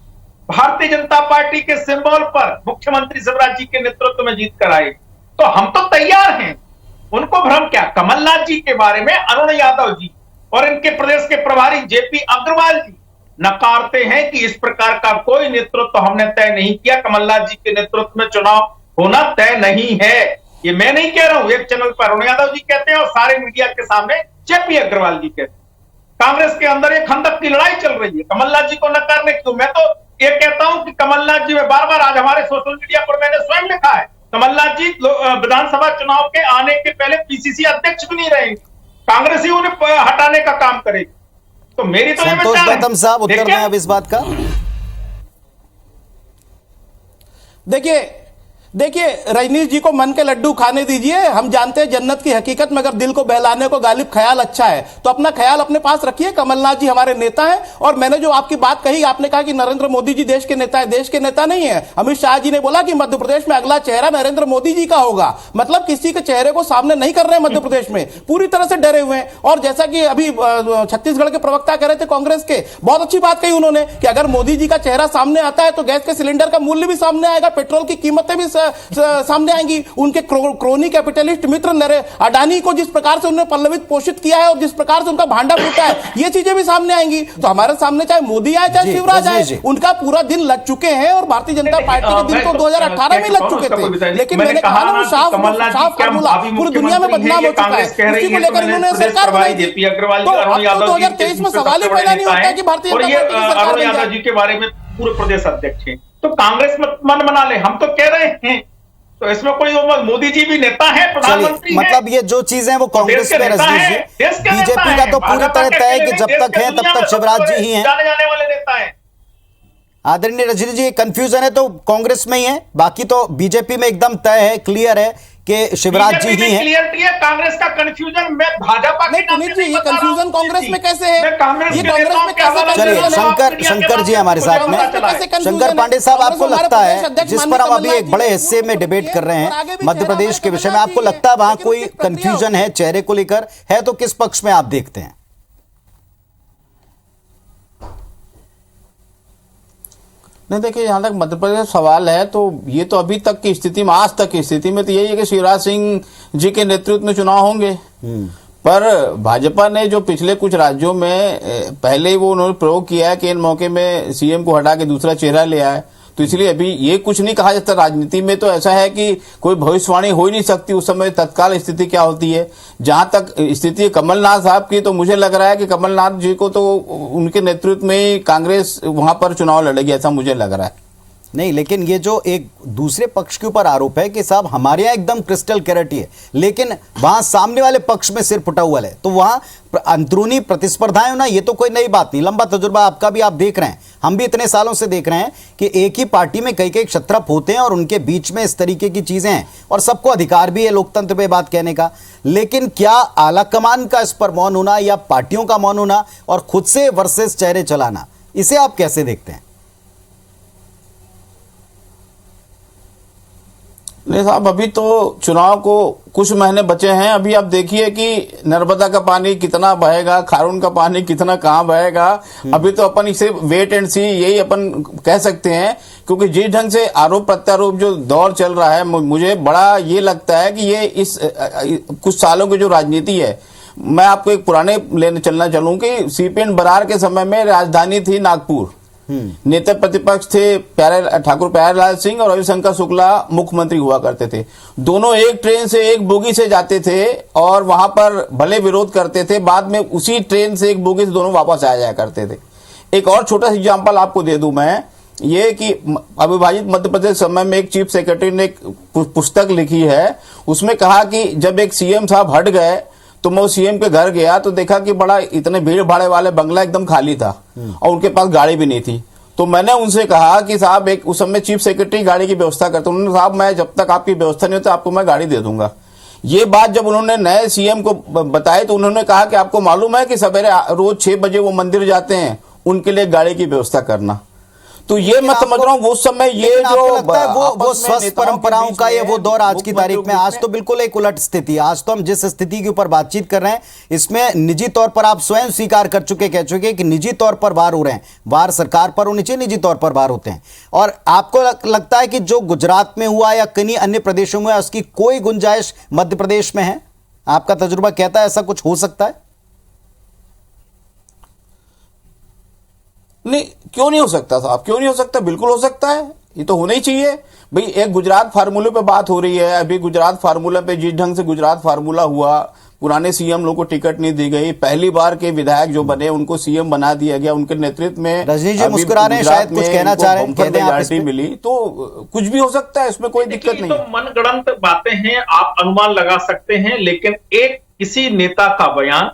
भारतीय जनता पार्टी के सिंबल पर मुख्यमंत्री शिवराज जी के नेतृत्व में जीत कर आए, तो हम तो तैयार हैं। उनको भ्रम क्या? कमलनाथ जी के बारे में अरुण यादव जी और इनके प्रदेश के प्रभारी जेपी अग्रवाल जी नकारते हैं कि इस प्रकार का कोई नेतृत्व हमने तय नहीं किया, कमलनाथ जी के नेतृत्व में चुनाव होना तय नहीं है। ये मैं नहीं कह रहा हूं, एक चैनल पर अरुण यादव जी कहते हैं और सारे मीडिया के सामने जेपी अग्रवाल जी कहते हैं। कांग्रेस के अंदर एक खंदक की लड़ाई चल रही है कमलनाथ जी को नकारने की। मैं तो ये कहता हूं कि कमलनाथ जी में बार बार, आज हमारे सोशल मीडिया पर मैंने स्वयं लिखा है, कमलनाथ जी विधानसभा चुनाव के आने के पहले पीसीसी अध्यक्ष भी नहीं रहेंगे, कांग्रेस ही उन्हें हटाने का काम करेगी। तो मेरी तो संतोष गौतम साहब, उत्तर दें अब इस बात का। देखिए, रजनीश जी को मन के लड्डू खाने दीजिए। हम जानते हैं जन्नत की हकीकत में अगर दिल को बहलाने को गालिब ख्याल अच्छा है, तो अपना ख्याल अपने पास रखिए। कमलनाथ जी हमारे नेता हैं, और मैंने जो आपकी बात कही, आपने कहा कि नरेंद्र मोदी जी देश के नेता है। देश के नेता नहीं है। अमित शाह जी ने बोला कि मध्य प्रदेश में अगला चेहरा नरेंद्र मोदी जी का होगा। मतलब किसी के चेहरे को सामने नहीं कर रहे हैं मध्य प्रदेश में, पूरी तरह से डरे हुए हैं। और जैसा कि अभी छत्तीसगढ़ के प्रवक्ता कह रहे थे कांग्रेस के, बहुत अच्छी बात कही उन्होंने कि अगर मोदी जी का चेहरा सामने आता है तो गैस के सिलेंडर का मूल्य भी सामने आएगा, पेट्रोल की कीमतें भी सामने आएंगी। उनके क्रोनी कैपिटलिस्ट मित्र अडानी को जिस प्रकार से उन्होंने पल्लवित पोषित किया है और जिस प्रकार से उनका भांडा फूटा है, ये चीजें भी सामने आएंगी। तो हमारे सामने चाहे मोदी आए चाहे शिवराज आए, उनका पूरा दिन लग चुके हैं। और भारतीय जनता पार्टी के दिन तो 2018 में लग चुके थे। लेकिन मैंने कहा ना, वो साफ फार्मूला पूरी दुनिया में बदनाम हो चुका है। इसी को लेकर इन्होंने सरकार बनाई। तो 2023 में सवाल ही पैदा नहीं होता कि भारतीय जनता पार्टी की सरकार यादव जी के बारे में पूरे प्रदेश अध्यक्ष हैं, तो कांग्रेस में मन बना ले, हम तो कह रहे हैं। तो इसमें कोई मोदी जी भी नेता है, प्रधानमंत्री मतलब ये जो चीजें हैं वो कांग्रेस में, रजनीश जी, बीजेपी का तो पूरी तरह तय है कि जब तक है तब तक शिवराज जी ही हैं, जाने वाले नेता हैं। आदरणीय रजनी जी, कंफ्यूजन है तो कांग्रेस में ही है, बाकी तो बीजेपी में एकदम तय है, क्लियर है कि शिवराज जी ही हैं। क्लियरिटी है, कांग्रेस का कंफ्यूजन में भाजपा नहीं। पुनीत जी, ये कंफ्यूजन कांग्रेस में कैसे है? ये कांग्रेस में कैसे? चलिए, शंकर जी हमारे साथ में। शंकर पांडे साहब, आपको लगता है, जिस पर हम अभी एक बड़े हिस्से में डिबेट कर रहे हैं मध्य प्रदेश के विषय में, आपको लगता है वहां कोई कंफ्यूजन है चेहरे को लेकर, है तो किस पक्ष में आप देखते हैं? नहीं, देखिए, जहां तक मध्य प्रदेश सवाल है तो ये तो अभी तक की स्थिति में, आज तक की स्थिति में तो यही है कि शिवराज सिंह जी के नेतृत्व में चुनाव होंगे। पर भाजपा ने जो पिछले कुछ राज्यों में पहले ही वो उन्होंने प्रयोग किया है कि इन मौके में सीएम को हटा के दूसरा चेहरा ले आए, तो इसलिए अभी ये कुछ नहीं कहा जाता। राजनीति में तो ऐसा है कि कोई भविष्यवाणी हो ही नहीं सकती उस समय तत्काल स्थिति क्या होती है। जहां तक स्थिति कमलनाथ साहब की, तो मुझे लग रहा है कि कमलनाथ जी को तो उनके नेतृत्व में ही कांग्रेस वहां पर चुनाव लड़ेगी, ऐसा मुझे लग रहा है। नहीं, लेकिन ये जो एक दूसरे पक्ष के ऊपर आरोप है कि साहब हमारे यहाँ एकदम क्रिस्टल क्लैरिटी है, लेकिन वहां सामने वाले पक्ष में सिर फुटा हुआ है, तो वहां अंदरूनी प्रतिस्पर्धाएं होना, ये तो कोई नई बात नहीं। लंबा तजुर्बा आपका भी, आप देख रहे हैं, हम भी इतने सालों से देख रहे हैं कि एक ही पार्टी में कई कई क्षत्रप होते हैं और उनके बीच में इस तरीके की चीजें हैं, और सबको अधिकार भी है लोकतंत्र पे बात कहने का। लेकिन क्या आला कमान का इस पर मौन होना, या पार्टियों का मौन होना और खुद से वर्सेस चेहरे चलाना, इसे आप कैसे देखते हैं? नहीं साहब, अभी तो चुनाव को कुछ महीने बचे हैं। अभी आप देखिए कि नर्मदा का पानी कितना बहेगा, खारून का पानी कितना कहाँ बहेगा। अभी तो अपन इसे वेट एंड सी, यही अपन कह सकते हैं। क्योंकि जिस ढंग से आरोप प्रत्यारोप जो दौर चल रहा है, मुझे बड़ा ये लगता है कि ये इस कुछ सालों की जो राजनीति है, मैं आपको एक पुराने लेने चलना चलूं कि सीपीएन बरार के समय में राजधानी थी नागपुर, नेता प्रतिपक्ष थे ठाकुर प्यारेलाल सिंह और रविशंकर शुक्ला मुख्यमंत्री हुआ करते थे। दोनों एक ट्रेन से, एक बोगी से जाते थे और वहां पर भले विरोध करते थे, बाद में उसी ट्रेन से, एक बोगी से दोनों वापस आ जाया करते थे। एक और छोटा सा एग्जांपल आपको दे दूं मैं, ये कि अविभाजित मध्य प्रदेश समय में एक चीफ सेक्रेटरी ने एक पुस्तक लिखी है, उसमें कहा कि जब एक सीएम साहब हट गए तो मैं सीएम के घर गया तो देखा कि बड़ा इतने भीड़ भाड़े वाले बंगला एकदम खाली था और उनके पास गाड़ी भी नहीं थी। तो मैंने उनसे कहा कि साहब, एक उस समय चीफ सेक्रेटरी गाड़ी की व्यवस्था करते, उन्होंने साहब मैं जब तक आपकी व्यवस्था नहीं होती आपको मैं गाड़ी दे दूंगा। ये बात जब उन्होंने नए सीएम को बताई तो उन्होंने कहा कि आपको मालूम है कि सवेरे रोज 6 बजे वो मंदिर जाते हैं, उनके लिए गाड़ी की व्यवस्था करना। तो ये मैं समझ रहा हूँ वो समय, ये जो लगता है वो स्वस्थ परंपराओं का ये वो दौर आज की तारीख में, आज तो बिल्कुल एक उलट स्थिति। आज तो हम जिस स्थिति के ऊपर बातचीत कर रहे हैं, इसमें निजी तौर पर आप स्वयं स्वीकार कर चुके, कह चुके कि निजी तौर पर वार हो रहे हैं। वार सरकार पर होने चाहिए, निजी तौर पर वार होते हैं। और आपको लगता है कि जो गुजरात में हुआ या कहीं अन्य प्रदेशों में हुआ, उसकी कोई गुंजाइश मध्य प्रदेश में है? आपका तजुर्बा कहता है ऐसा कुछ हो सकता है? नहीं, क्यों नहीं हो सकता साहब, क्यों नहीं हो सकता? बिल्कुल हो सकता है, ये तो होना ही चाहिए भाई। एक गुजरात फार्मूले पे बात हो रही है, अभी गुजरात फार्मूला पे जिस ढंग से गुजरात फार्मूला हुआ, पुराने सीएम लोगों को टिकट नहीं दी गई, पहली बार के विधायक जो बने उनको सीएम बना दिया गया, उनके नेतृत्व में रजनी जी मुस्कुरा रहे हैं, शायद कुछ कहना चाह रहे हैं, कहते हैं मेजॉरिटी मिली, तो कुछ भी हो सकता है, इसमें कोई दिक्कत नहीं। तो मनगढ़ंत बातें हैं, आप अनुमान लगा सकते हैं, लेकिन एक किसी नेता का बयान,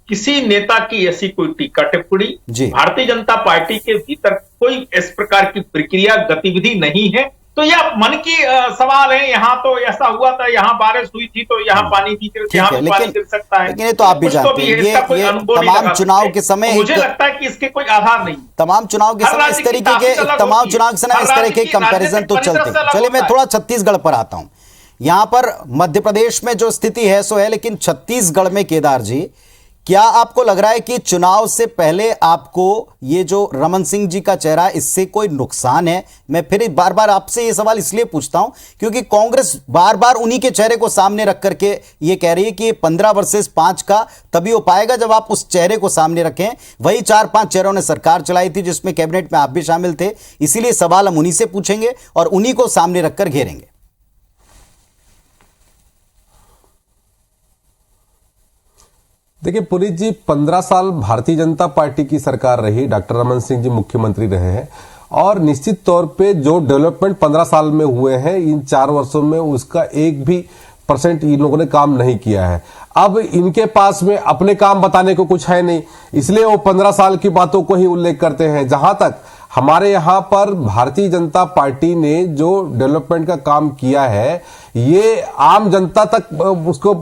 किसी नेता की ऐसी कोई टीका टिप्पणी भारतीय जनता पार्टी के भीतर कोई इस प्रकार की प्रक्रिया गतिविधि नहीं है, तो तो यह मन की सवाल है। यहाँ तो ऐसा हुआ था, यहाँ बारिश हुई थी तो यहाँ पानी भी यहाँ भी पानी गिर सकता है। लेकिन ये तो आप भी जानते हैं, ये तमाम चुनाव के समय मुझे लगता है कि इसके कोई आधार नहीं। तमाम चुनाव के समय इस तरीके के कंपैरिजन तो चलते हैं। चलिए मैं थोड़ा छत्तीसगढ़ पर आता हूं। यहां पर मध्य प्रदेश में जो स्थिति है सो है, लेकिन छत्तीसगढ़ में केदार जी, क्या आपको लग रहा है कि चुनाव से पहले आपको ये जो रमन सिंह जी का चेहरा, इससे कोई नुकसान है? मैं फिर बार बार आपसे ये सवाल इसलिए पूछता हूं क्योंकि कांग्रेस बार बार उन्हीं के चेहरे को सामने रख करके ये कह रही है कि 15 वर्सेस 5 का तभी हो पाएगा जब आप उस चेहरे को सामने रखें। वही 4-5 चेहरों ने सरकार चलाई थी जिसमें कैबिनेट में आप भी शामिल थे, इसीलिए सवाल हम उन्हीं से पूछेंगे और उन्हीं को सामने रखकर घेरेंगे। देखिए पुनीत जी, 15 साल भारतीय जनता पार्टी की सरकार रही, डॉक्टर रमन सिंह जी मुख्यमंत्री रहे हैं और निश्चित तौर पे जो डेवलपमेंट 15 साल में हुए हैं, इन 4 वर्षों में उसका 1% इन लोगों ने काम नहीं किया है। अब इनके पास में अपने काम बताने को कुछ है नहीं, इसलिए वो 15 साल की बातों को ही उल्लेख करते हैं। जहां तक हमारे यहां पर भारतीय जनता पार्टी ने जो डेवलपमेंट का काम किया है, ये आम जनता तक उसको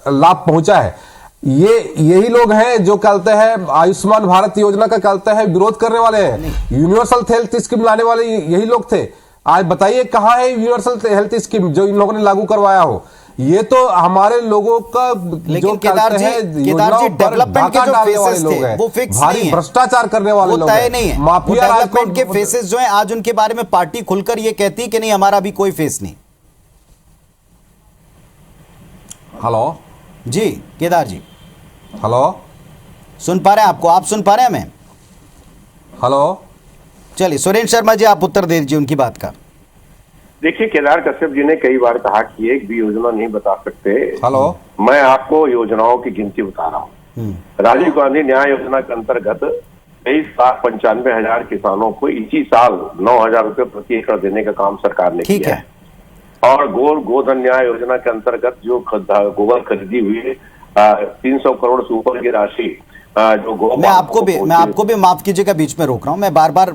लाभ पहुंचा है। यही लोग हैं जो कहते हैं आयुष्मान भारत योजना का कहते हैं विरोध करने वाले हैं, यूनिवर्सल हेल्थ स्कीम लाने वाले यही लोग थे। आज बताइए कहां है यूनिवर्सल हेल्थ स्कीम जो इन लोगों ने लागू करवाया हो? ये तो हमारे लोगों का जो कहते हैं डेवलपमेंट के जो फेसेस थे वो फिक्स नहीं है, भ्रष्टाचार करने वाले लोग तय नहीं है। माफिया डेवलपमेंट के फेसेस जो हैं आज उनके बारे में पार्टी खुलकर ये कहती कि नहीं हमारा भी कोई फेस नहीं। हेलो जी केदार जी, हेलो, सुन पा रहे हैं आपको? आप सुन पा रहे हैं हमें? हेलो, चलिए सुरेंद्र शर्मा जी आप उत्तर दे दीजिए उनकी बात का। देखिए, केदार कश्यप जी ने कई बार कहा कि एक भी योजना नहीं बता सकते। हेलो, मैं आपको योजनाओं की गिनती बता रहा हूँ। राजीव गांधी न्याय योजना के अंतर्गत 23,95,000 किसानों को इसी साल 9,000 रुपए प्रति एकड़ देने का काम सरकार ने किया है। और गोधन न्याय योजना के अंतर्गत जो गोबर खरीदी हुई 300 करोड़ से ऊपर की राशि जो मैं आपको भी माफ कीजिएगा, बीच में रोक रहा हूं। मैं बार बार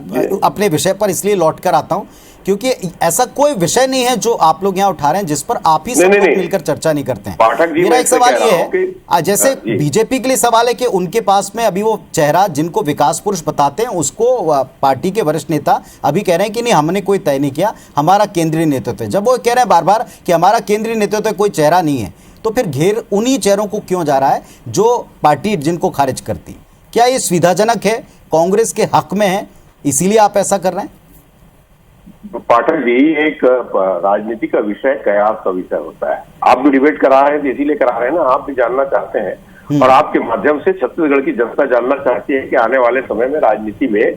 अपने विषय पर इसलिए लौट कर आता हूं क्योंकि ऐसा कोई विषय नहीं है जो आप लोग यहां उठा रहे हैं जिस पर आप ही सब लोग मिलकर चर्चा नहीं करते हैं। मेरा एक सवाल ये है, जैसे बीजेपी के लिए सवाल है कि उनके पास में अभी वो चेहरा जिनको विकास पुरुष बताते हैं उसको पार्टी के वरिष्ठ नेता अभी कह रहे हैं कि नहीं हमने कोई तय नहीं किया, हमारा केंद्रीय नेतृत्व है। जब वो कह रहे हैं बार बार कि हमारा केंद्रीय नेतृत्व कोई चेहरा नहीं है, तो फिर घेर उन्हीं चेहरों को क्यों जा रहा है जो पार्टी जिनको खारिज करती? क्या ये सुविधाजनक है, कांग्रेस के हक में है, इसीलिए आप ऐसा कर रहे हैं? पाठक जी, एक राजनीति का विषय कयास का विषय होता है। आप भी डिबेट करा रहे हैं तो इसीलिए करा रहे हैं ना, आप भी जानना चाहते हैं और आपके माध्यम से छत्तीसगढ़ की जनता जानना चाहती है कि आने वाले समय में राजनीति में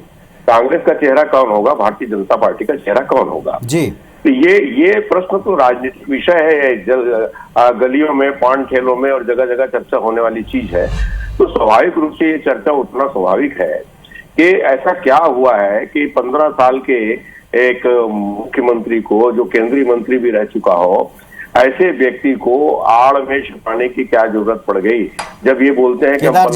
कांग्रेस का चेहरा कौन होगा, भारतीय जनता पार्टी का चेहरा कौन होगा। जी, तो ये प्रश्न तो राजनीतिक विषय है, गलियों में, पान ठेलों में और जगह जगह चर्चा होने वाली चीज है। तो स्वाभाविक रूप से ये चर्चा उतना स्वाभाविक है कि ऐसा क्या हुआ है कि 15 साल के एक मुख्यमंत्री को, जो केंद्रीय मंत्री भी रह चुका हो, ऐसे व्यक्ति को आड़ में छुपाने की क्या जरूरत पड़ गई? जब ये बोलते हैं कि 15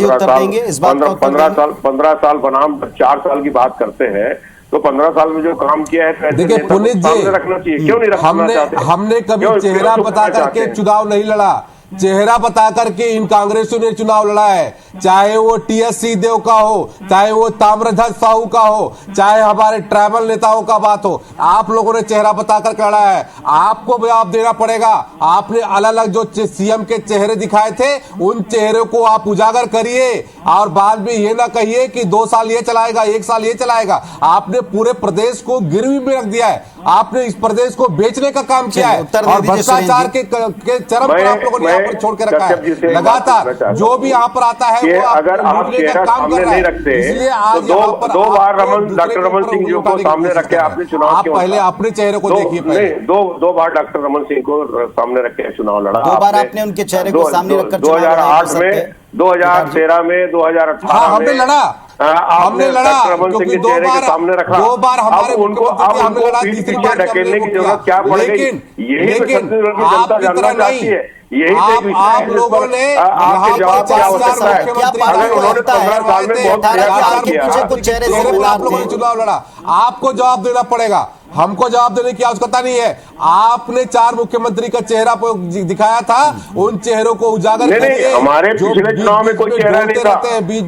साल बनाम 4 साल की बात करते हैं, तो 15 साल में जो काम किया है देखिए पुनीत जी, रखना चाहिए, क्यों नहीं रखना चाहते? हमने कभी चेहरा बता करके चुनाव नहीं लड़ा, चेहरा बता करके इन कांग्रेसियों ने चुनाव लड़ा है, चाहे वो टीएस सिंहदेव का हो, चाहे वो ताम्रध्वज साहू का हो, चाहे हमारे ट्राइबल नेताओं का बात हो। आप लोगों ने चेहरा बता कर लड़ा है, आपको जवाब देना पड़ेगा। आपने अलग अलग जो सीएम के चेहरे दिखाए थे उन चेहरों को आप उजागर करिए और बाद में ये ना कहिए कि 2 साल ये चलाएगा, 1 साल ये चलाएगा। आपने पूरे प्रदेश को गिरवी में रख दिया है, आपने इस प्रदेश को बेचने का काम किया है और भ्रष्टाचार के चरम पर आप लोगों ने यहाँ पर छोड़ के रखा है। लगातार जो भी यहाँ पर आता है वो अगर आप चेहरा सामने नहीं रखते, इसलिए आज दो बार डॉक्टर रमन सिंह जी को सामने रखे आपने चुनाव क्यों? पहले अपने चेहरे को देखिए। दो बार डॉक्टर रमन सिंह को सामने रख के चुनाव लड़ा, 2 बार आपने उनके चेहरे को सामने रखकर 2008 में, 2013 में, 2018 हमने लड़ा, हमने लड़ा क्योंकि 2 बार हमारे उनको पीछे ढकेलने की जरूरत क्या पड़ गई? यही तो छत्तीसगढ़ की जनता जानना चाहती है। यही आप लोगों ने आपके जवाब की आवश्यकता है। अगर उन्होंने 15 साल में बहुत प्रयास किया, आप लोगों ने चुनाव लड़ा, आपको जवाब देना पड़ेगा। हमको जवाब देने की आवश्यकता नहीं है। आपने 4 मुख्यमंत्री का चेहरा दिखाया था, उन चेहरों को उजागर करिए। हमारे पिछले चुनाव में कोई चेहरा नहीं था।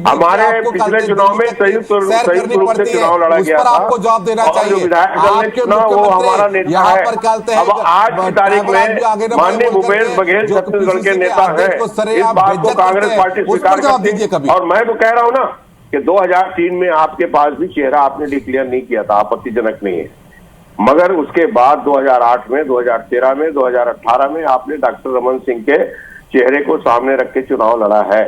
हमारे पिछले चुनाव में संयुक्त रूप से चुनाव लड़ा गया था, आपको जवाब देना चाहिए। आपके मुख्यमंत्री यहाँ पर कहते हैं आज की तारीख में माननीय भूपेश बघेल छत्तीसगढ़ के नेता है, इस बात को कांग्रेस पार्टी स्वीकार करती है। और मैं तो कह रहा हूँ ना कि 2003 में आपके पास भी चेहरा आपने डिक्लेयर नहीं किया था, आपत्तिजनक नहीं है, मगर उसके बाद 2008 में, 2013 में, 2018 में आपने डॉक्टर रमन सिंह के चेहरे को सामने रख के चुनाव लड़ा है।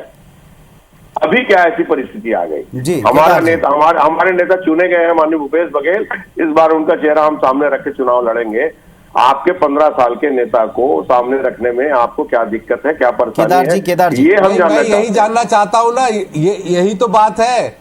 अभी क्या ऐसी परिस्थिति आ गई? हमारे नेता चुने गए हैं माननीय भूपेश बघेल, इस बार उनका चेहरा हम सामने रख के चुनाव लड़ेंगे। आपके 15 साल के नेता को सामने रखने में आपको क्या दिक्कत है, क्या परेशानी है? ये हम यही जानना चाहता हूँ ना, यही तो बात है।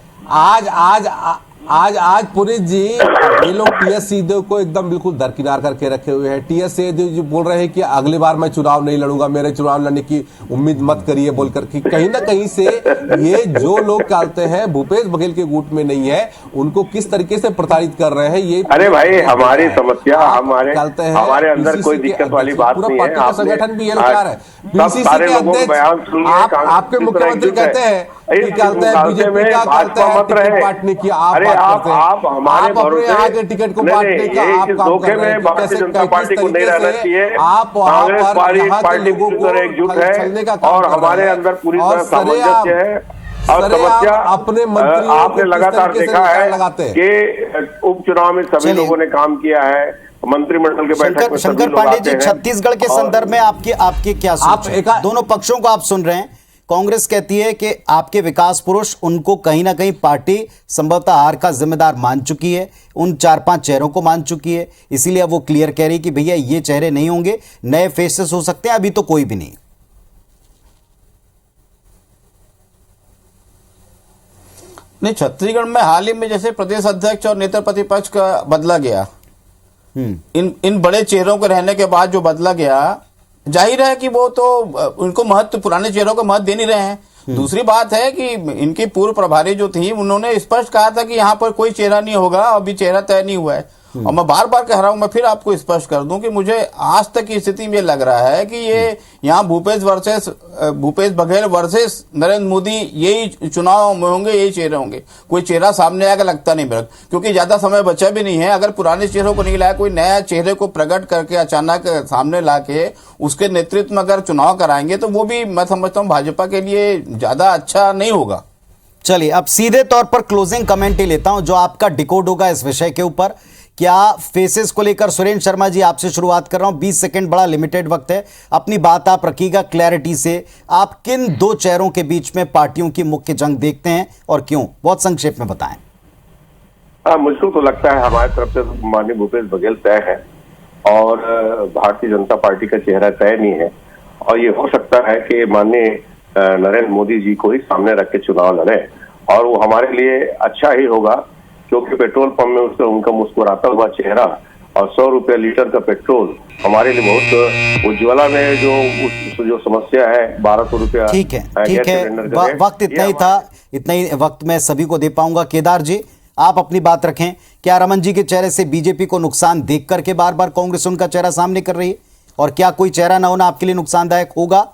आज पुनीत जी, ये लोग टीएस सिंहदेव को एकदम बिल्कुल दरकिनार करके रखे हुए हैं। टीएस सिंहदेव जी बोल रहे हैं कि अगली बार मैं चुनाव नहीं लड़ूंगा, मेरे चुनाव लड़ने की उम्मीद मत करिए, बोलकर कि कहीं ना कहीं से ये जो लोग कहते हैं भूपेश बघेल के गुट में नहीं है, उनको किस तरीके से प्रताड़ित कर रहे हैं ये। अरे भाई, हमारी समस्या हमारे अंदर कोई दिक्कत वाली बात नहीं है। संगठन भी ये लोग कह रहे हैं, पीसीसी के अध्यक्ष आपके मुख्यमंत्री कहते हैं कि कहते हैं बीजेपी का कहते हैं टिकट बांटने की, आप हमारे भरोसे आगे टिकट को बांटने का आप काम कर रहे हैं। भारतीय जनता पार्टी को नहीं रहना चाहिए। कांग्रेस पार्टी पूरी तरह एकजुट है और हमारे अंदर पूरी तरह सामंजस्य है। और समस्या अपने मंत्री आपने लगातार देखा है कि उपचुनाव में सभी लोगों ने काम किया है, मंत्रिमंडल के बैठक में शंकर पांडे जी, छत्तीसगढ़ के संदर्भ में आपके क्या सोच है? दोनों पक्षों को आप सुन रहे हैं। कांग्रेस कहती है कि आपके विकास पुरुष, उनको कहीं ना कहीं पार्टी संभवतः हार का जिम्मेदार मान चुकी है, उन 4-5 चेहरों को मान चुकी है, इसीलिए वो क्लियर कह रही है कि भैया ये चेहरे नहीं होंगे, नए फेसेस हो सकते हैं, अभी तो कोई भी नहीं। नहीं, छत्तीसगढ़ में हाल ही में जैसे प्रदेश अध्यक्ष और नेता प्रतिपक्ष का बदला गया, इन बड़े चेहरों के रहने के बाद जो बदला गया, जाहिर है कि वो तो उनको महत्व, पुराने चेहरों को महत्व दे नहीं रहे हैं। दूसरी बात है कि इनकी पूर्व प्रभारी जो थी, उन्होंने स्पष्ट कहा था कि यहाँ पर कोई चेहरा नहीं होगा, अभी चेहरा तय नहीं हुआ है। और मैं बार बार कह रहा हूं, मैं फिर आपको स्पष्ट कर दूं कि मुझे आज तक की स्थिति में लग रहा है कि ये यहाँ भूपेश बघेल वर्सेस नरेंद्र मोदी, यही चुनाव में होंगे, यही चेहरे होंगे। कोई चेहरा सामने आएगा लगता नहीं मेरा, क्योंकि ज्यादा समय बचा भी नहीं है। अगर पुराने चेहरों को नहीं लाया, कोई नया चेहरे को प्रकट करके अचानक सामने लाके उसके नेतृत्व में अगर चुनाव कराएंगे तो वो भी मैं समझता हूँ भाजपा के लिए ज्यादा अच्छा नहीं होगा। चलिए, अब सीधे तौर पर क्लोजिंग कमेंट ही लेता हूं जो आपका डिकोड होगा इस विषय के ऊपर। क्या फेसेस को लेकर, सुरेंद्र शर्मा जी आपसे शुरुआत कर रहा हूं, 20 सेकंड बड़ा लिमिटेड वक्त है, अपनी बात आप रखिएगा क्लैरिटी से। आप किन 2 चेहरों के बीच में पार्टियों की मुख्य जंग देखते हैं और क्यों? बहुत संक्षेप में बताएं। मुझको तो लगता है हमारी तरफ से माननीय भूपेश बघेल तय है और भारतीय जनता पार्टी का चेहरा तय नहीं है। और ये हो सकता है कि माननीय नरेंद्र मोदी जी को ही सामने रख के चुनाव लड़े, और वो हमारे लिए अच्छा ही होगा, क्योंकि पेट्रोल पंप में उनका मुस्कुराता हुआ चेहरा और 100 रुपये लीटर का पेट्रोल हमारे लिए बहुत, उज्ज्वला में जो समस्या है 1200 रुपया। ठीक है, वक्त इतना ही था, इतना ही वक्त मैं सभी को दे पाऊंगा। केदार जी, आप अपनी बात रखें। क्या रमन जी के चेहरे से बीजेपी को नुकसान देख करके बार बार कांग्रेस उनका चेहरा सामने कर रही है, और क्या कोई चेहरा न होना आपके लिए नुकसानदायक होगा?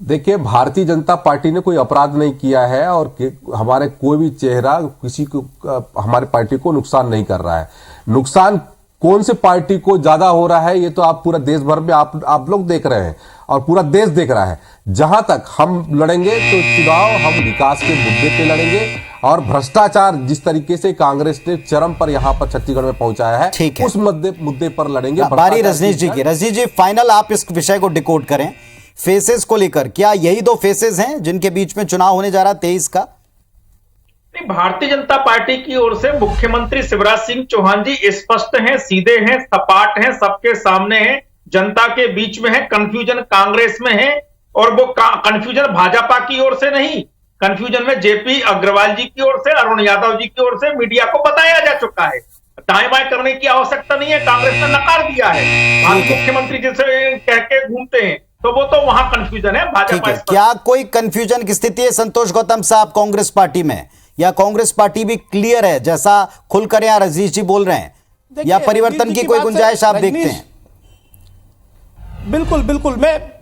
देखिए, भारतीय जनता पार्टी ने कोई अपराध नहीं किया है और हमारे कोई भी चेहरा किसी को, हमारी पार्टी को नुकसान नहीं कर रहा है। नुकसान कौन से पार्टी को ज्यादा हो रहा है, ये तो आप पूरा देश भर में आप लोग देख रहे हैं और पूरा देश देख रहा है। जहां तक हम लड़ेंगे तो चुनाव हम विकास के मुद्दे पे लड़ेंगे, और भ्रष्टाचार जिस तरीके से कांग्रेस ने चरम पर यहां पर छत्तीसगढ़ में पहुंचाया है, उस मुद्दे पर लड़ेंगे। बारी रजनीश जी की। रजनीश जी, फाइनल आप इस विषय को डिकोड करें, फेसेस को लेकर। क्या यही 2 फेसेस हैं जिनके बीच में चुनाव होने जा रहा है 23 का? भारतीय जनता पार्टी की ओर से मुख्यमंत्री शिवराज सिंह चौहान जी स्पष्ट हैं, सीधे हैं, सपाट हैं, सबके सामने हैं, जनता के बीच में है। कंफ्यूजन कांग्रेस में है, और वो कंफ्यूजन भाजपा की ओर से नहीं, कंफ्यूजन में जेपी अग्रवाल जी की ओर से, अरुण यादव जी की ओर से मीडिया को बताया जा चुका है। दाएं बाएं करने की आवश्यकता नहीं है, कांग्रेस ने नकार दिया है। मुख्यमंत्री जिसे कह के घूमते हैं, तो वो तो वहां कंफ्यूजन है। भाजपा क्या कोई कंफ्यूजन की स्थिति है संतोष गौतम साहब कांग्रेस पार्टी में? या कांग्रेस पार्टी भी क्लियर है, जैसा खुलकर यहाँ रजनीश जी बोल रहे हैं, या परिवर्तन की कोई गुंजाइश आप देखते हैं? बिल्कुल बिल्कुल, मैं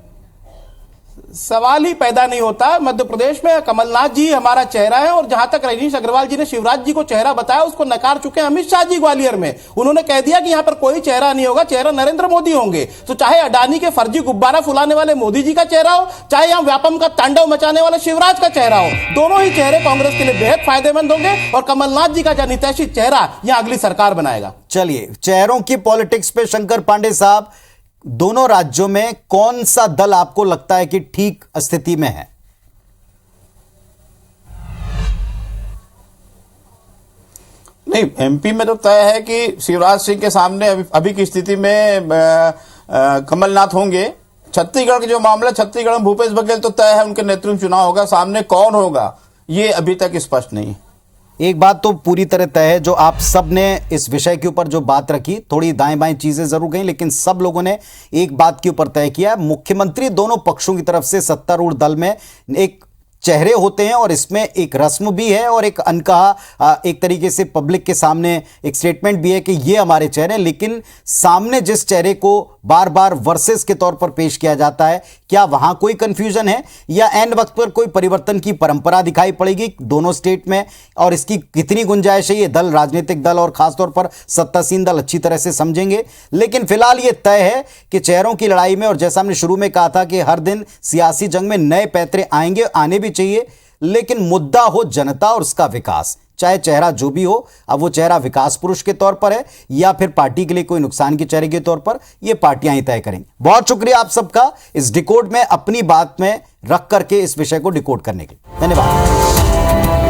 सवाल ही पैदा नहीं होता। मध्य प्रदेश में कमलनाथ जी हमारा चेहरा है, और जहां तक रजनीश अग्रवाल जी ने शिवराज जी को चेहरा बताया, उसको नकार चुके हैं अमित शाह जी ग्वालियर में। उन्होंने कह दिया कि यहां पर कोई चेहरा नहीं होगा, चेहरा नरेंद्र मोदी होंगे। तो चाहे अडानी के फर्जी गुब्बारा फुलाने वाले मोदी जी का चेहरा हो, चाहे यहां व्यापम का तांडव मचाने वाले शिवराज का चेहरा हो, दोनों ही चेहरे कांग्रेस के लिए बेहद फायदेमंद होंगे, और कमलनाथ जी का जनितैषी चेहरा यहां अगली सरकार बनाएगा। चलिए, चेहरों की पॉलिटिक्स पे शंकर पांडे साहब, दोनों राज्यों में कौन सा दल आपको लगता है कि ठीक स्थिति में है? नहीं, एमपी में तो तय है कि शिवराज सिंह के सामने अभी की स्थिति में कमलनाथ होंगे। छत्तीसगढ़ का जो मामला, छत्तीसगढ़ में भूपेश बघेल तो तय है, उनके नेतृत्व में चुनाव होगा। सामने कौन होगा ये अभी तक स्पष्ट नहीं है। एक बात तो पूरी तरह तय है, जो आप सब ने इस विषय के ऊपर जो बात रखी, थोड़ी दाएं बाएं चीजें जरूर गई, लेकिन सब लोगों ने एक बात के ऊपर तय किया, मुख्यमंत्री दोनों पक्षों की तरफ से सत्तारूढ़ दल में एक चेहरे होते हैं, और इसमें एक रस्म भी है और एक अनकहा एक तरीके से पब्लिक के सामने एक स्टेटमेंट भी है कि ये हमारे चेहरे। लेकिन सामने जिस चेहरे को बार बार वर्सेस के तौर पर पेश किया जाता है, क्या वहां कोई कंफ्यूजन है, या एंड वक्त पर कोई परिवर्तन की परंपरा दिखाई पड़ेगी दोनों स्टेट में, और इसकी कितनी गुंजाइश है, ये दल, राजनीतिक दल और खासतौर पर सत्तासीन दल अच्छी तरह से समझेंगे। लेकिन फिलहाल ये तय है कि चेहरों की लड़ाई में, और जैसा हमने शुरू में कहा था कि हर दिन सियासी जंग में नए पैतरे आएंगे, आने भी चाहिए, लेकिन मुद्दा हो जनता और उसका विकास। चाहे चेहरा जो भी हो, अब वो चेहरा विकास पुरुष के तौर पर है या फिर पार्टी के लिए कोई नुकसान के चेहरे के तौर पर, ये पार्टियां ही तय करेंगी। बहुत शुक्रिया आप सबका इस डिकोड में अपनी बात में रख करके इस विषय को डिकोड करने के लिए। धन्यवाद।